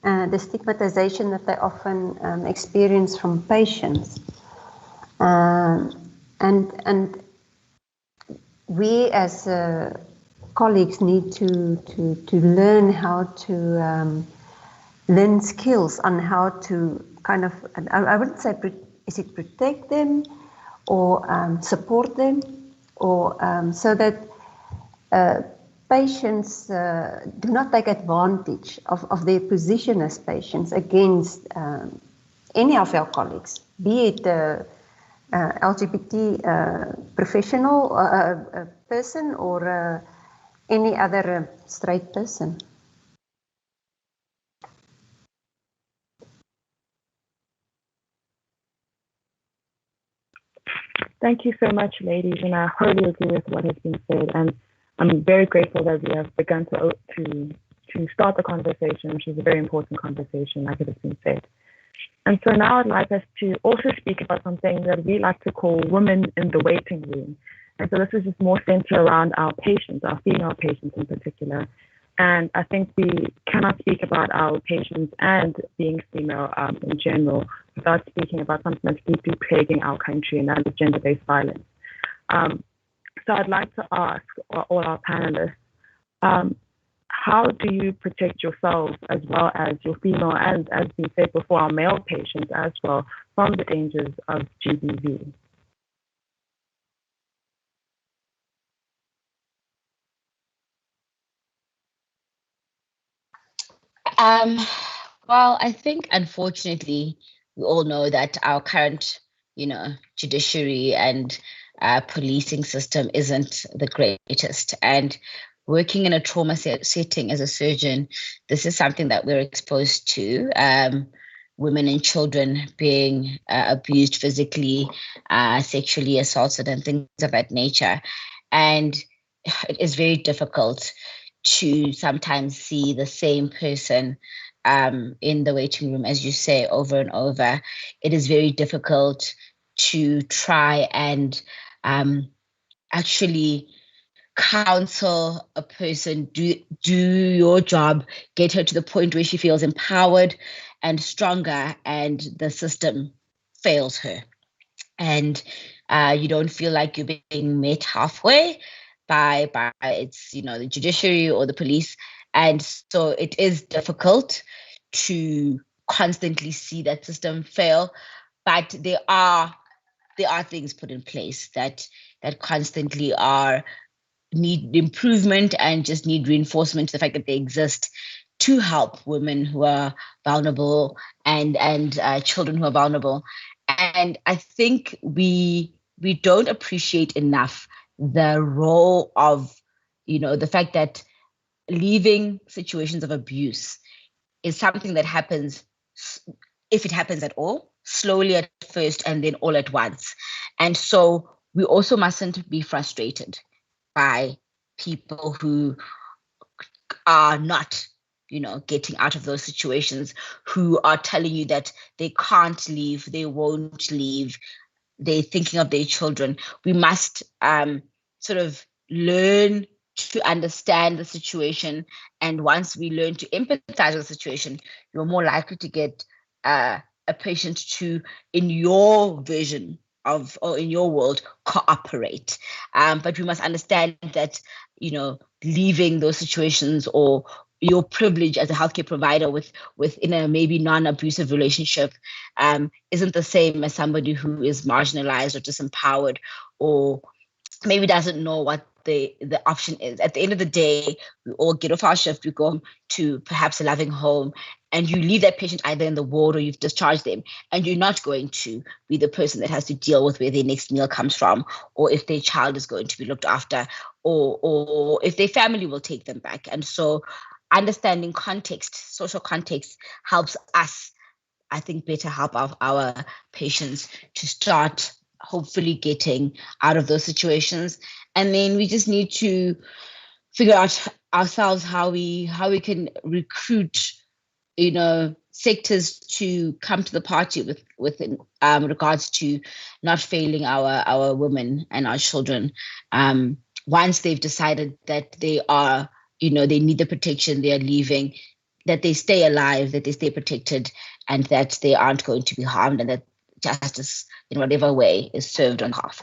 the stigmatization that they often experience from patients, and we as colleagues need to learn how to learn skills on how to kind of, I wouldn't say, is it protect them or support them, or so that patients do not take advantage of their position as patients against any of our colleagues, be it LGBT professional person or any other straight person. Thank you so much, ladies, and I wholly agree with what has been said. And I'm very grateful that we have begun to start the conversation, which is a very important conversation, like it has been said. And so now I'd like us to also speak about something that we like to call women in the waiting room. And so this is just more centered around our patients, our female patients in particular. And I think we cannot speak about our patients and being female in general without speaking about something that's deeply plaguing our country, and that is gender-based violence. So I'd like to ask all our panelists, how do you protect yourselves as well as your female and, as we said before, our male patients as well from the dangers of GBV? Well, I think, unfortunately, we all know that our current, judiciary and policing system isn't the greatest. And working in a trauma setting as a surgeon, this is something that we're exposed to. women and children being abused physically, sexually assaulted, and things of that nature. And it is very difficult to sometimes see the same person in the waiting room, as you say, over and over. It is very difficult to try and actually counsel a person, do your job, get her to the point where she feels empowered and stronger, and the system fails her. And you don't feel like you're being met halfway by it's, the judiciary or the police. And so it is difficult to constantly see that system fail, but there are things put in place that constantly need improvement and just need reinforcement to the fact that they exist to help women who are vulnerable and children who are vulnerable. And I think we don't appreciate enough the role of, the fact that leaving situations of abuse is something that happens, if it happens at all, slowly at first and then all at once. And so we also mustn't be frustrated by people who are not, getting out of those situations, who are telling you that they can't leave, they won't leave, they're thinking of their children. We must sort of learn to understand the situation. And once we learn to empathize with the situation, you're more likely to get a patient to, in your vision of, or in your world, cooperate. But we must understand that, leaving those situations, or your privilege as a healthcare provider within a maybe non-abusive relationship, isn't the same as somebody who is marginalized or disempowered, or maybe doesn't know what the option is. At the end of the day, we all get off our shift, we go home to perhaps a loving home, and you leave that patient either in the ward or you've discharged them, and you're not going to be the person that has to deal with where their next meal comes from, or if their child is going to be looked after, or if their family will take them back. And so understanding context, social context, helps us, I think, better help our patients to start hopefully getting out of those situations. And then we just need to figure out ourselves how we can recruit, sectors to come to the party with regards to not failing our women and our children. Once they've decided that they are, they need the protection, they are leaving, that they stay alive, that they stay protected, and that they aren't going to be harmed, and that justice, in whatever way, is served on behalf.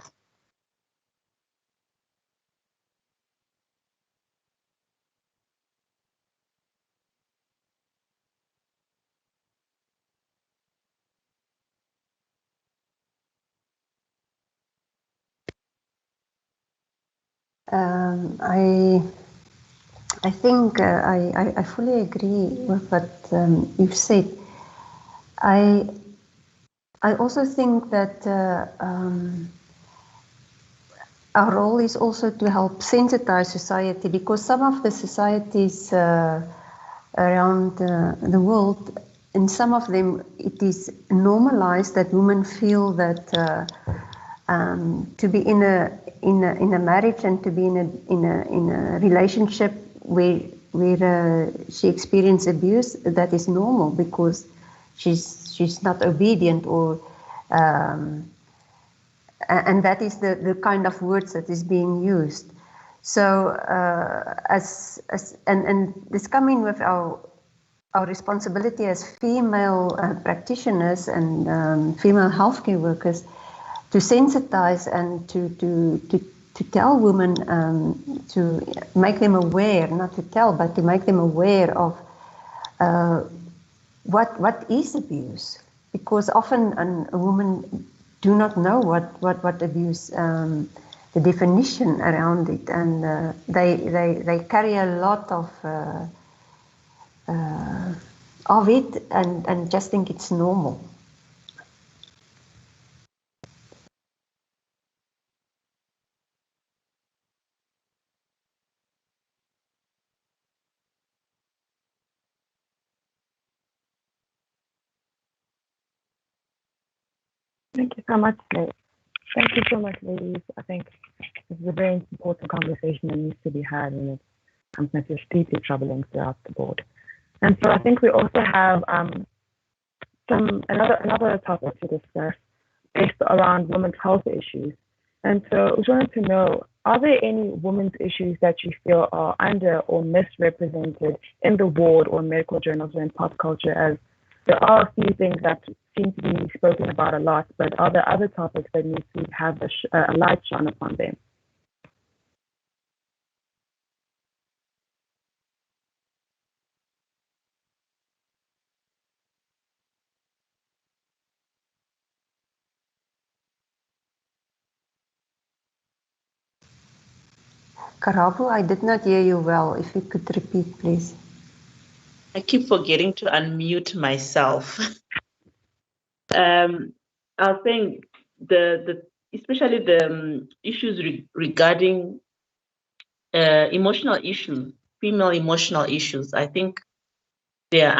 I think I fully agree with what you've said. I also think that our role is also to help sensitize society, because some of the societies around the world, in some of them, it is normalized that women feel that to be in a marriage and to be in a relationship where she experiences abuse, that is normal because she's not obedient, or and that is the kind of words that is being used. So and this coming with our responsibility as female practitioners and female healthcare workers to sensitize and to tell women, to make them aware, not to tell, but to make them aware of what is abuse, because often a woman do not know what abuse, the definition around it, and they carry a lot of it and just think it's normal. Thank you so much, Nate. Thank you so much, ladies. I think this is a very important conversation that needs to be had, and it's something that is deeply troubling throughout the board. And so I think we also have another topic to discuss based around women's health issues. And so we wanted to know, are there any women's issues that you feel are under or misrepresented in the ward or medical journals or in pop culture, as there are a few things that seem to be spoken about a lot, but are there other topics that need to have a light shone upon them? Karabo, I did not hear you well. If you could repeat, please. I keep forgetting to unmute myself. I was saying especially the issues regarding emotional issues, female emotional issues. I think they are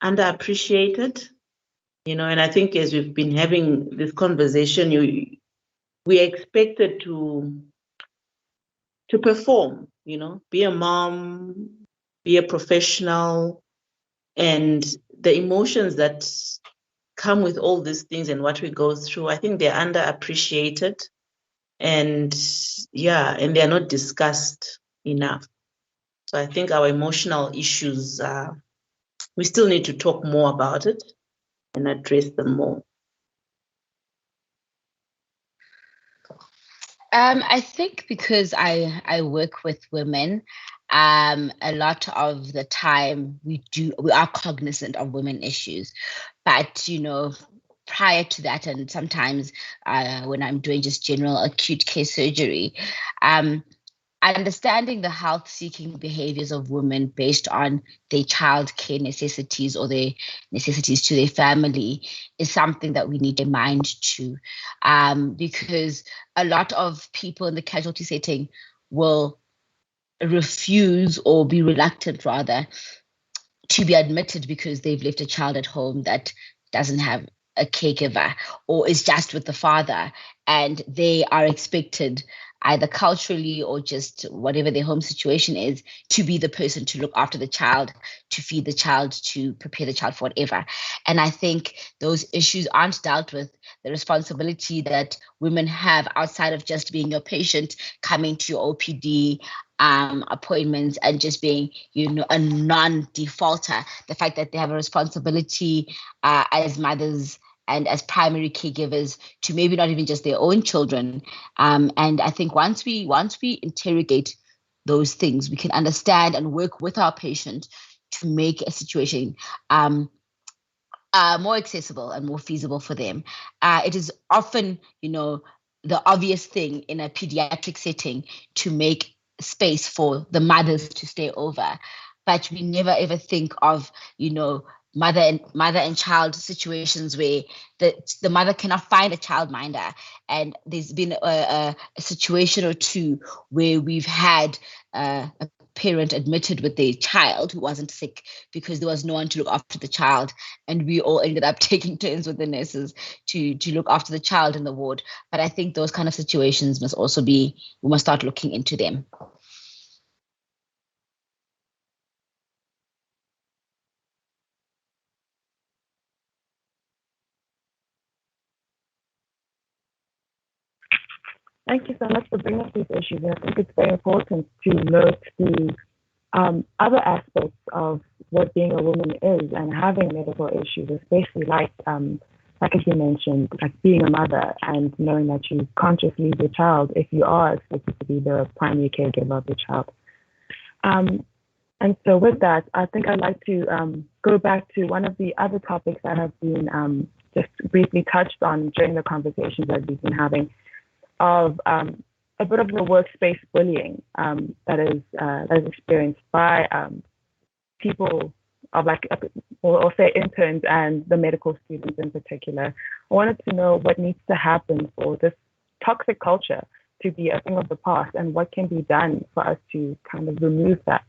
underappreciated, and I think as we've been having this conversation, we are expected to perform, be a mom, be a professional, and the emotions that come with all these things and what we go through, I think they're underappreciated, and they're not discussed enough. So I think our emotional issues, we still need to talk more about it and address them more. I think because I work with women, a lot of the time we are cognizant of women issues, but prior to that, and sometimes when I'm doing just general acute care surgery, understanding the health-seeking behaviors of women based on their child care necessities or their necessities to their family is something that we need to mind to, because a lot of people in the casualty setting will refuse or be reluctant, rather, to be admitted because they've left a child at home that doesn't have a caregiver or is just with the father, and they are expected, either culturally or just whatever their home situation is, to be the person to look after the child, to feed the child, to prepare the child for whatever. And I think those issues aren't dealt with. The responsibility that women have outside of just being your patient, coming to your OPD appointments and just being, a non-defaulter. The fact that they have a responsibility as mothers and as primary caregivers to maybe not even just their own children. And I think once we interrogate those things, we can understand and work with our patient to make a situation more accessible and more feasible for them. It is often, the obvious thing in a pediatric setting to make space for the mothers to stay over, but we never ever think of, mother and child situations where the mother cannot find a childminder, and there's been a situation or two where we've had a parent admitted with their child who wasn't sick because there was no one to look after the child, and we all ended up taking turns with the nurses to look after the child in the ward. But I think those kind of situations we must start looking into them. Thank you so much for bringing up these issues. And I think it's very important to note the other aspects of what being a woman is and having medical issues, especially like as you mentioned, like being a mother and knowing that you can't just leave your child if you are expected to be the primary caregiver of the child. And so with that, I think I'd like to go back to one of the other topics that have been just briefly touched on during the conversations that we've been having, of a bit of the workspace bullying that is experienced by people of or say interns and the medical students in particular. I wanted to know what needs to happen for this toxic culture to be a thing of the past, and what can be done for us to kind of remove that.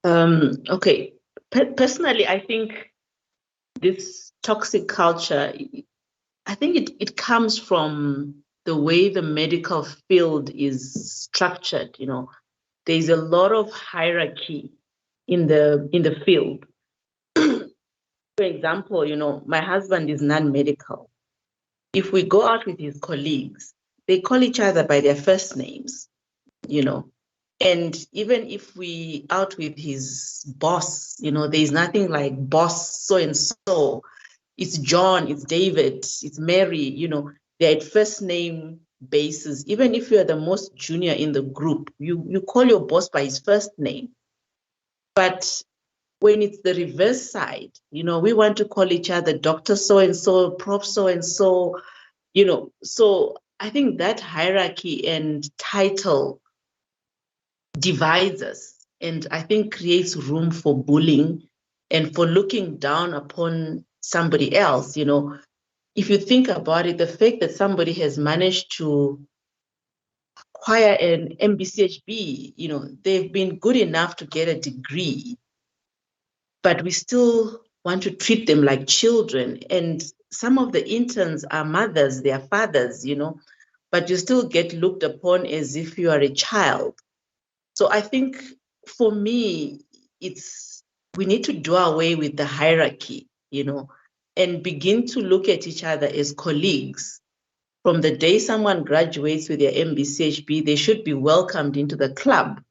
Okay. Personally, I think this toxic culture, I think it comes from the way the medical field is structured. There's a lot of hierarchy in the field. For example, my husband is non-medical. If we go out with his colleagues, they call each other by their first names, and even if we out with his boss, there's nothing like boss so and so. It's John, it's David, it's Mary, they're at first name basis. Even if you're the most junior in the group, you call your boss by his first name. But when it's the reverse side, we want to call each other Dr. So-and-so, Prof. So-and-so, so I think that hierarchy and title divides us, and I think creates room for bullying and for looking down upon somebody else. If you think about it, the fact that somebody has managed to acquire an MBCHB, they've been good enough to get a degree, but we still want to treat them like children. And some of the interns are mothers, they are fathers, but you still get looked upon as if you are a child. So I think for me, we need to do away with the hierarchy, and begin to look at each other as colleagues. From the day someone graduates with their MBCHB, they should be welcomed into the club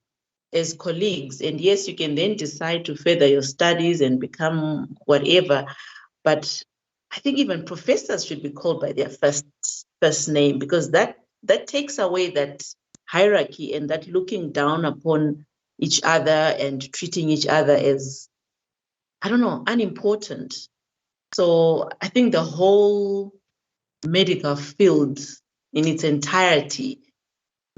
as colleagues. And yes, you can then decide to further your studies and become whatever. But I think even professors should be called by their first name, because that takes away that hierarchy and that looking down upon each other and treating each other as, I don't know, unimportant. So I think the whole medical field in its entirety,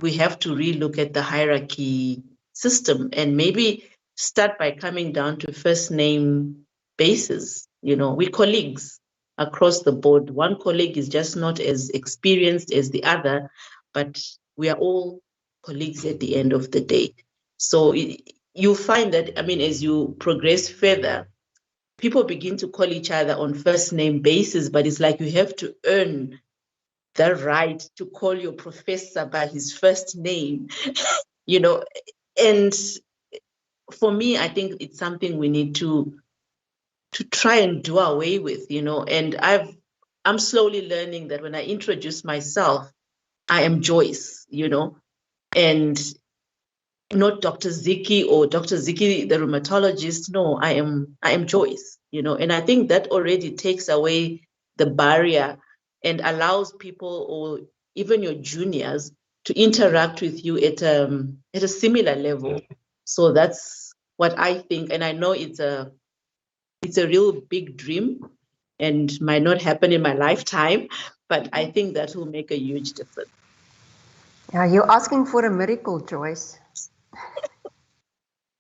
we have to relook at the hierarchy system and maybe start by coming down to first name basis. We're colleagues across the board. One colleague is just not as experienced as the other, but we are all colleagues at the end of the day. So you'll find that, as you progress further, people begin to call each other on first name basis, but it's like you have to earn the right to call your professor by his first name, and for me, I think it's something we need to try and do away with, and I'm slowly learning that when I introduce myself, I am Joyce, and not Dr. Ziki or Dr. Ziki, the rheumatologist. No, I am Joyce, and I think that already takes away the barrier and allows people, or even your juniors, to interact with you at a similar level. So that's what I think, and I know it's a real big dream and might not happen in my lifetime, but I think that will make a huge difference. Yeah, you're asking for a miracle, Joyce.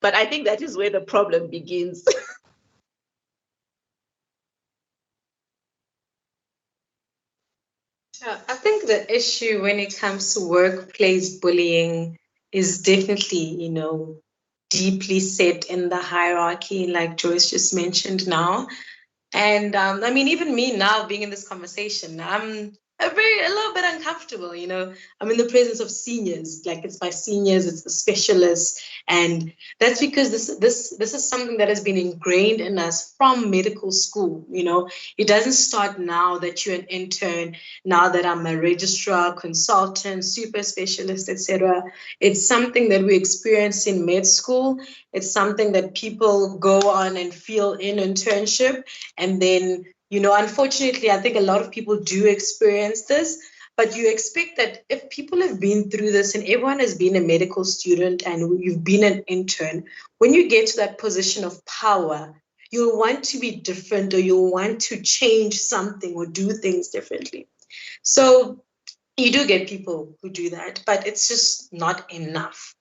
But I think that is where the problem begins. I think the issue when it comes to workplace bullying is definitely, deeply set in the hierarchy, like Joyce just mentioned now. And even me now being in this conversation, I'm a little bit uncomfortable, I'm in the presence of seniors, like it's my seniors, it's the specialists. And that's because this is something that has been ingrained in us from medical school. It doesn't start now that you're an intern, now that I'm a registrar, consultant, super specialist, etc. It's something that we experience in med school. It's something that people go on and feel in internship. And then, unfortunately, I think a lot of people do experience this, but you expect that if people have been through this and everyone has been a medical student and you've been an intern, when you get to that position of power, you'll want to be different, or you'll want to change something or do things differently. So you do get people who do that, but it's just not enough.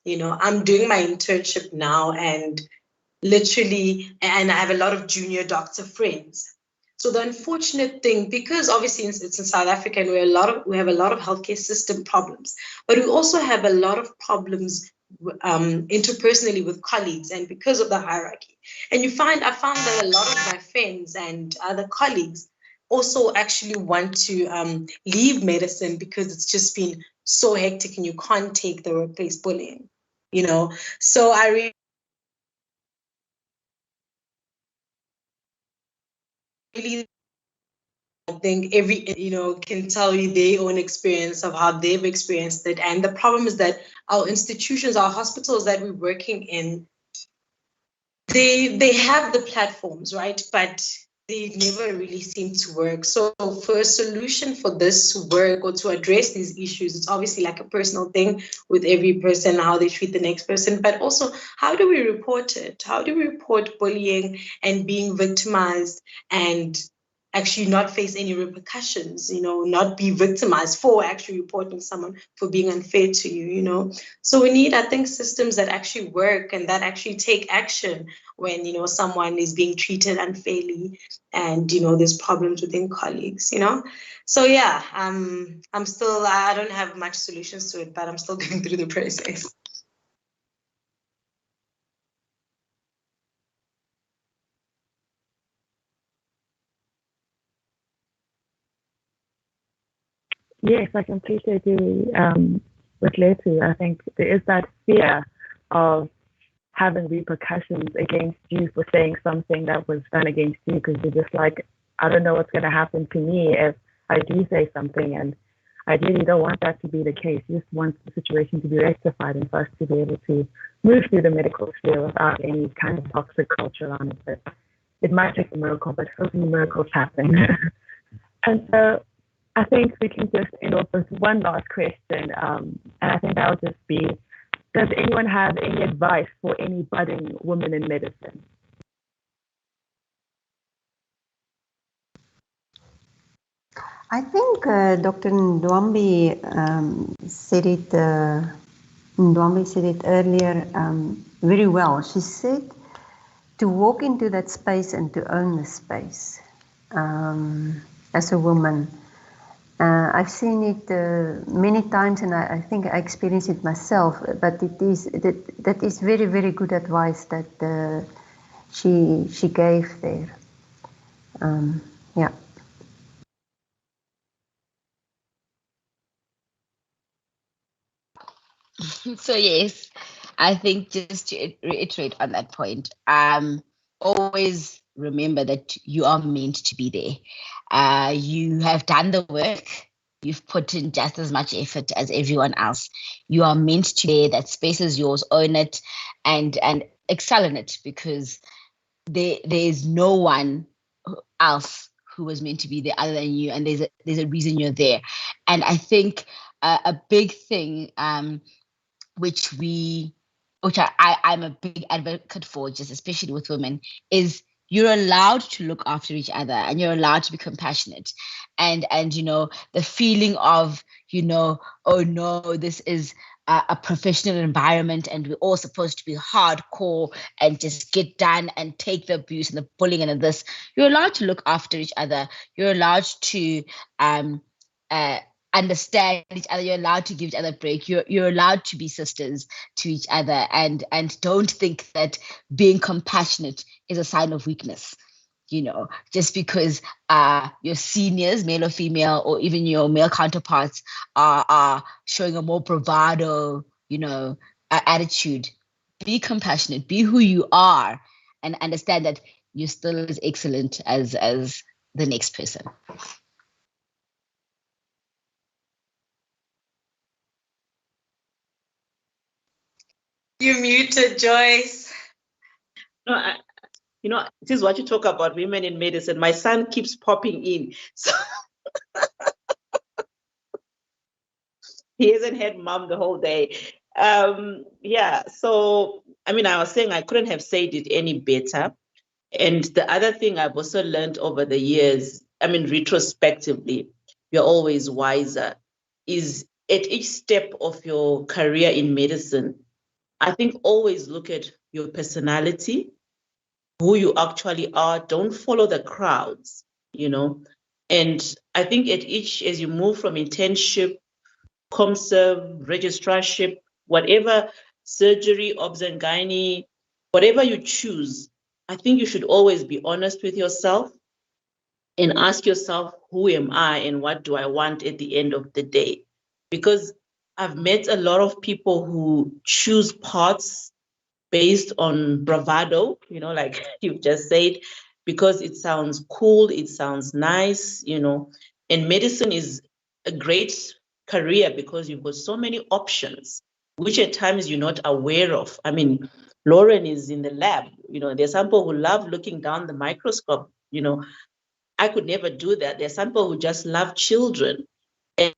I'm doing my internship now and I have a lot of junior doctor friends. So the unfortunate thing, because obviously it's in South Africa and we have a lot of healthcare system problems, but we also have a lot of problems interpersonally with colleagues, and because of the hierarchy. And I found that a lot of my friends and other colleagues also actually want to leave medicine because it's just been so hectic and you can't take the workplace bullying, you know. So I really think every, can tell you their own experience of how they've experienced it. And the problem is that our institutions, our hospitals that we're working in, they have the platforms, right? But they never really seem to work. So for a solution for this to work or to address these issues, it's obviously like a personal thing with every person, how they treat the next person, but also how do we report it? How do we report bullying and being victimized and actually not face any repercussions, not be victimized for actually reporting someone for being unfair to you, So we need, I think, systems that actually work and that actually take action when, someone is being treated unfairly and, there's problems within colleagues, So yeah, I don't have much solutions to it, but I'm still going through the process. Yes, I completely agree with Letu. I think there is that fear of having repercussions against you for saying something that was done against you, because you're just like, I don't know what's going to happen to me if I do say something. And ideally, don't want that to be the case. You just want the situation to be rectified and for us to be able to move through the medical sphere without any kind of toxic culture on it. But it might take a miracle, but hopefully miracles happen. And so I think we can just end off with one last question. And I think that will just be, does anyone have any advice for any budding women in medicine? I think Dr. Ndwambi said it. Ndwambi said it earlier very well. She said to walk into that space and to own the space as a woman. I've seen it many times, and I think I experienced it myself. But that is very, very good advice that she gave there. Yeah. So yes, I think just to reiterate on that point, always remember that you are meant to be there. You have done the work. You've put in just as much effort as everyone else. You are meant to be there. That space is yours. Own it and excel in it, because there is no one else who was meant to be there other than you, and there's a reason you're there. And I think a big thing which I'm a big advocate for, just especially with women, is you're allowed to look after each other and you're allowed to be compassionate. And the feeling of, oh no, this is a professional environment and we're all supposed to be hardcore and just get done and take the abuse and the bullying and this. You're allowed to look after each other. You're allowed to understand each other. You're allowed to give each other a break. You're allowed to be sisters to each other, and don't think that being compassionate is a sign of weakness. Just because your seniors, male or female, or even your male counterparts are showing a more bravado, attitude. Be compassionate, be who you are, and understand that you're still as excellent as the next person. You muted, Joyce. No, this is what you talk about women in medicine. My son keeps popping in. So he hasn't had mom the whole day. Yeah, so, I was saying I couldn't have said it any better. And the other thing I've also learned over the years, retrospectively, you're always wiser, is at each step of your career in medicine, I think always look at your personality, who you actually are. Don't follow the crowds, And I think as you move from internship, ComServe, registrarship, whatever surgery, obs and gynae, whatever you choose, I think you should always be honest with yourself and ask yourself, who am I and what do I want at the end of the day? Because I've met a lot of people who choose paths based on bravado, like you've just said, because it sounds cool, it sounds nice, and medicine is a great career because you've got so many options, which at times you're not aware of. I mean, Lauren is in the lab, there's some people who love looking down the microscope, I could never do that. There's some people who just love children.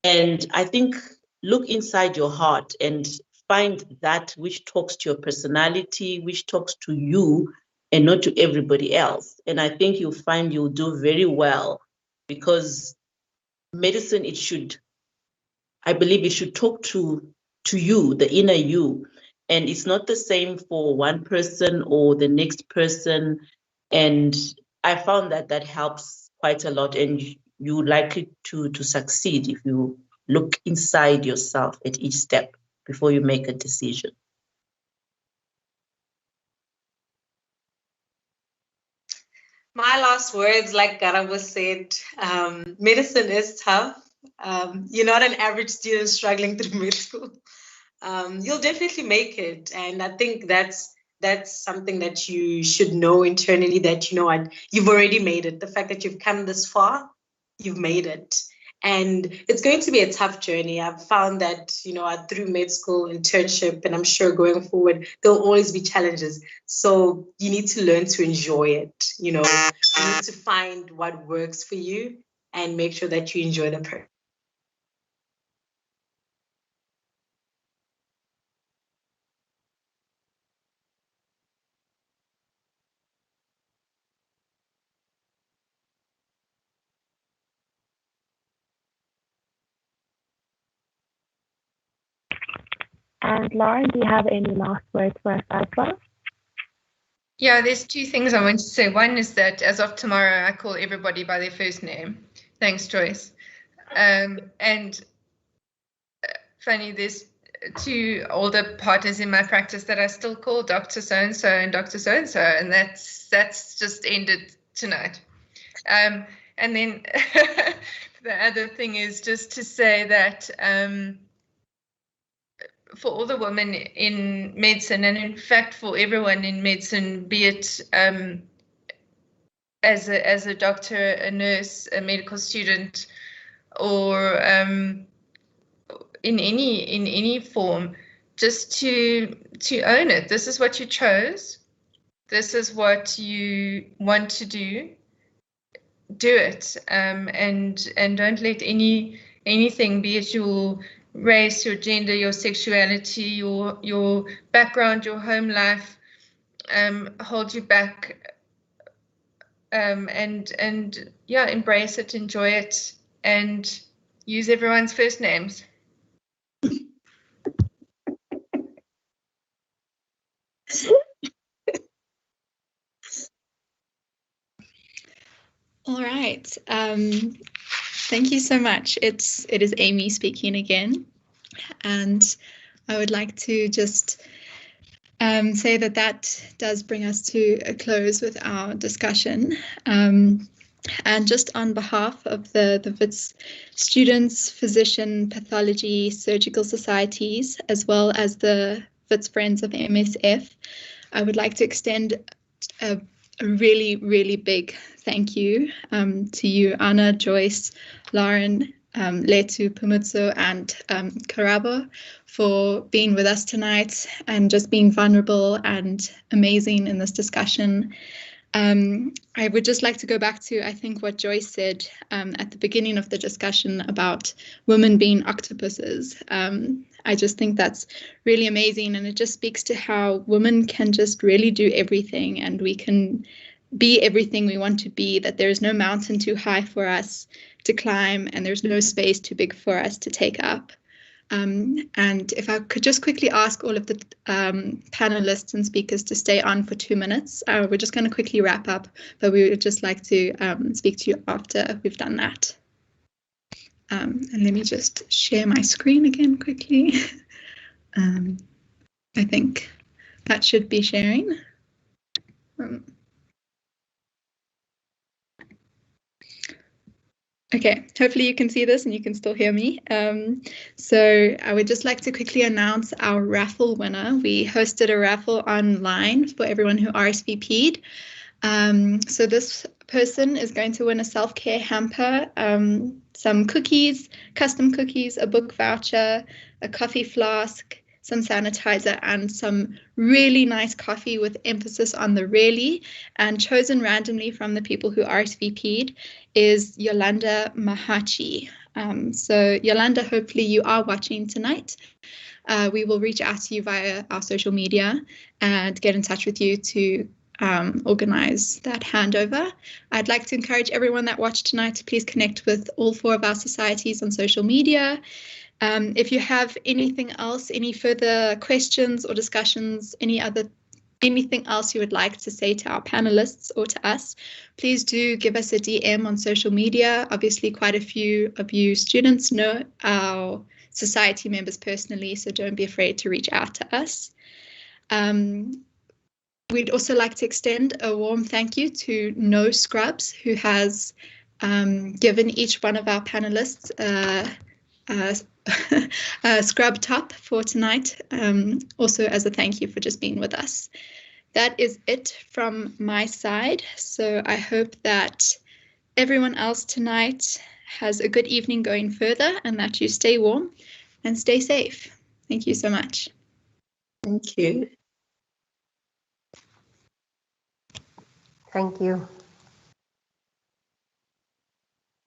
And I think look inside your heart and find that which talks to your personality, which talks to you and not to everybody else. And I think you'll find you'll do very well, because medicine, I believe it should talk to you, the inner you. And it's not the same for one person or the next person. And I found that helps quite a lot, and you're likely to succeed if you look inside yourself at each step before you make a decision. My last words, like Garabo said, medicine is tough. You're not an average student struggling through med school. You'll definitely make it. And I think that's something that you should know internally, that, you've already made it. The fact that you've come this far, you've made it. And it's going to be a tough journey. I've found that, through med school, internship, and I'm sure going forward, there'll always be challenges. So you need to learn to enjoy it. You need to find what works for you and make sure that you enjoy the process. And Lauren, do you have any last words for us as well? Yeah, there's two things I want to say. One is that as of tomorrow, I call everybody by their first name. Thanks, Joyce. And funny, there's two older partners in my practice that I still call Dr. So-and-so and Dr. So-and-so, and that's just ended tonight. And then the other thing is just to say that for all the women in medicine, and in fact for everyone in medicine, be it as a doctor, a nurse, a medical student, or in any form, just to own it. This is what you chose. This is what you want to do. Do it, and don't let anything, be it your race, your gender, your sexuality, your background, your home life, hold you back. And yeah, embrace it, enjoy it, and use everyone's first names. All right. Thank you so much. It is Amy speaking again, and I would like to just say that does bring us to a close with our discussion. And just on behalf of the WITS students, physician, pathology, surgical societies, as well as the WITS Friends of MSF, I would like to extend a really, really big thank you to you, Anna, Joyce, Lauren, Letu, Pumutso, and Karabo, for being with us tonight and just being vulnerable and amazing in this discussion. I would just like to go back to, I think, what Joyce said at the beginning of the discussion about women being octopuses. I just think that's really amazing, and it just speaks to how women can just really do everything, and we can be everything we want to be, that there is no mountain too high for us to climb, and there's no space too big for us to take up. And if I could just quickly ask all of the panelists and speakers to stay on for 2 minutes. We're just going to quickly wrap up, but we would just like to speak to you after we've done that. And let me just share my screen again quickly. I think that should be sharing. Okay, hopefully you can see this and you can still hear me. So I would just like to quickly announce our raffle winner. We hosted a raffle online for everyone who RSVP'd. So this person is going to win a self-care hamper, some cookies, custom cookies, a book voucher, a coffee flask, some sanitizer, and some really nice coffee with emphasis on the really. And chosen randomly from the people who RSVP'd is Yolanda Mahachi. So Yolanda, hopefully you are watching tonight. We will reach out to you via our social media and get in touch with you to organize that handover. I'd like to encourage everyone that watched tonight to please connect with all 4 of our societies on social media. If you have anything else, any further questions or discussions, anything else you would like to say to our panelists or to us, please do give us a DM on social media. Obviously, quite a few of you students know our society members personally, so don't be afraid to reach out to us. We'd also like to extend a warm thank you to No Scrubs, who has given each one of our panelists a scrub top for tonight, also as a thank you for just being with us. That is it from my side. So I hope that everyone else tonight has a good evening going further and that you stay warm and stay safe. Thank you so much. Thank you. Thank you.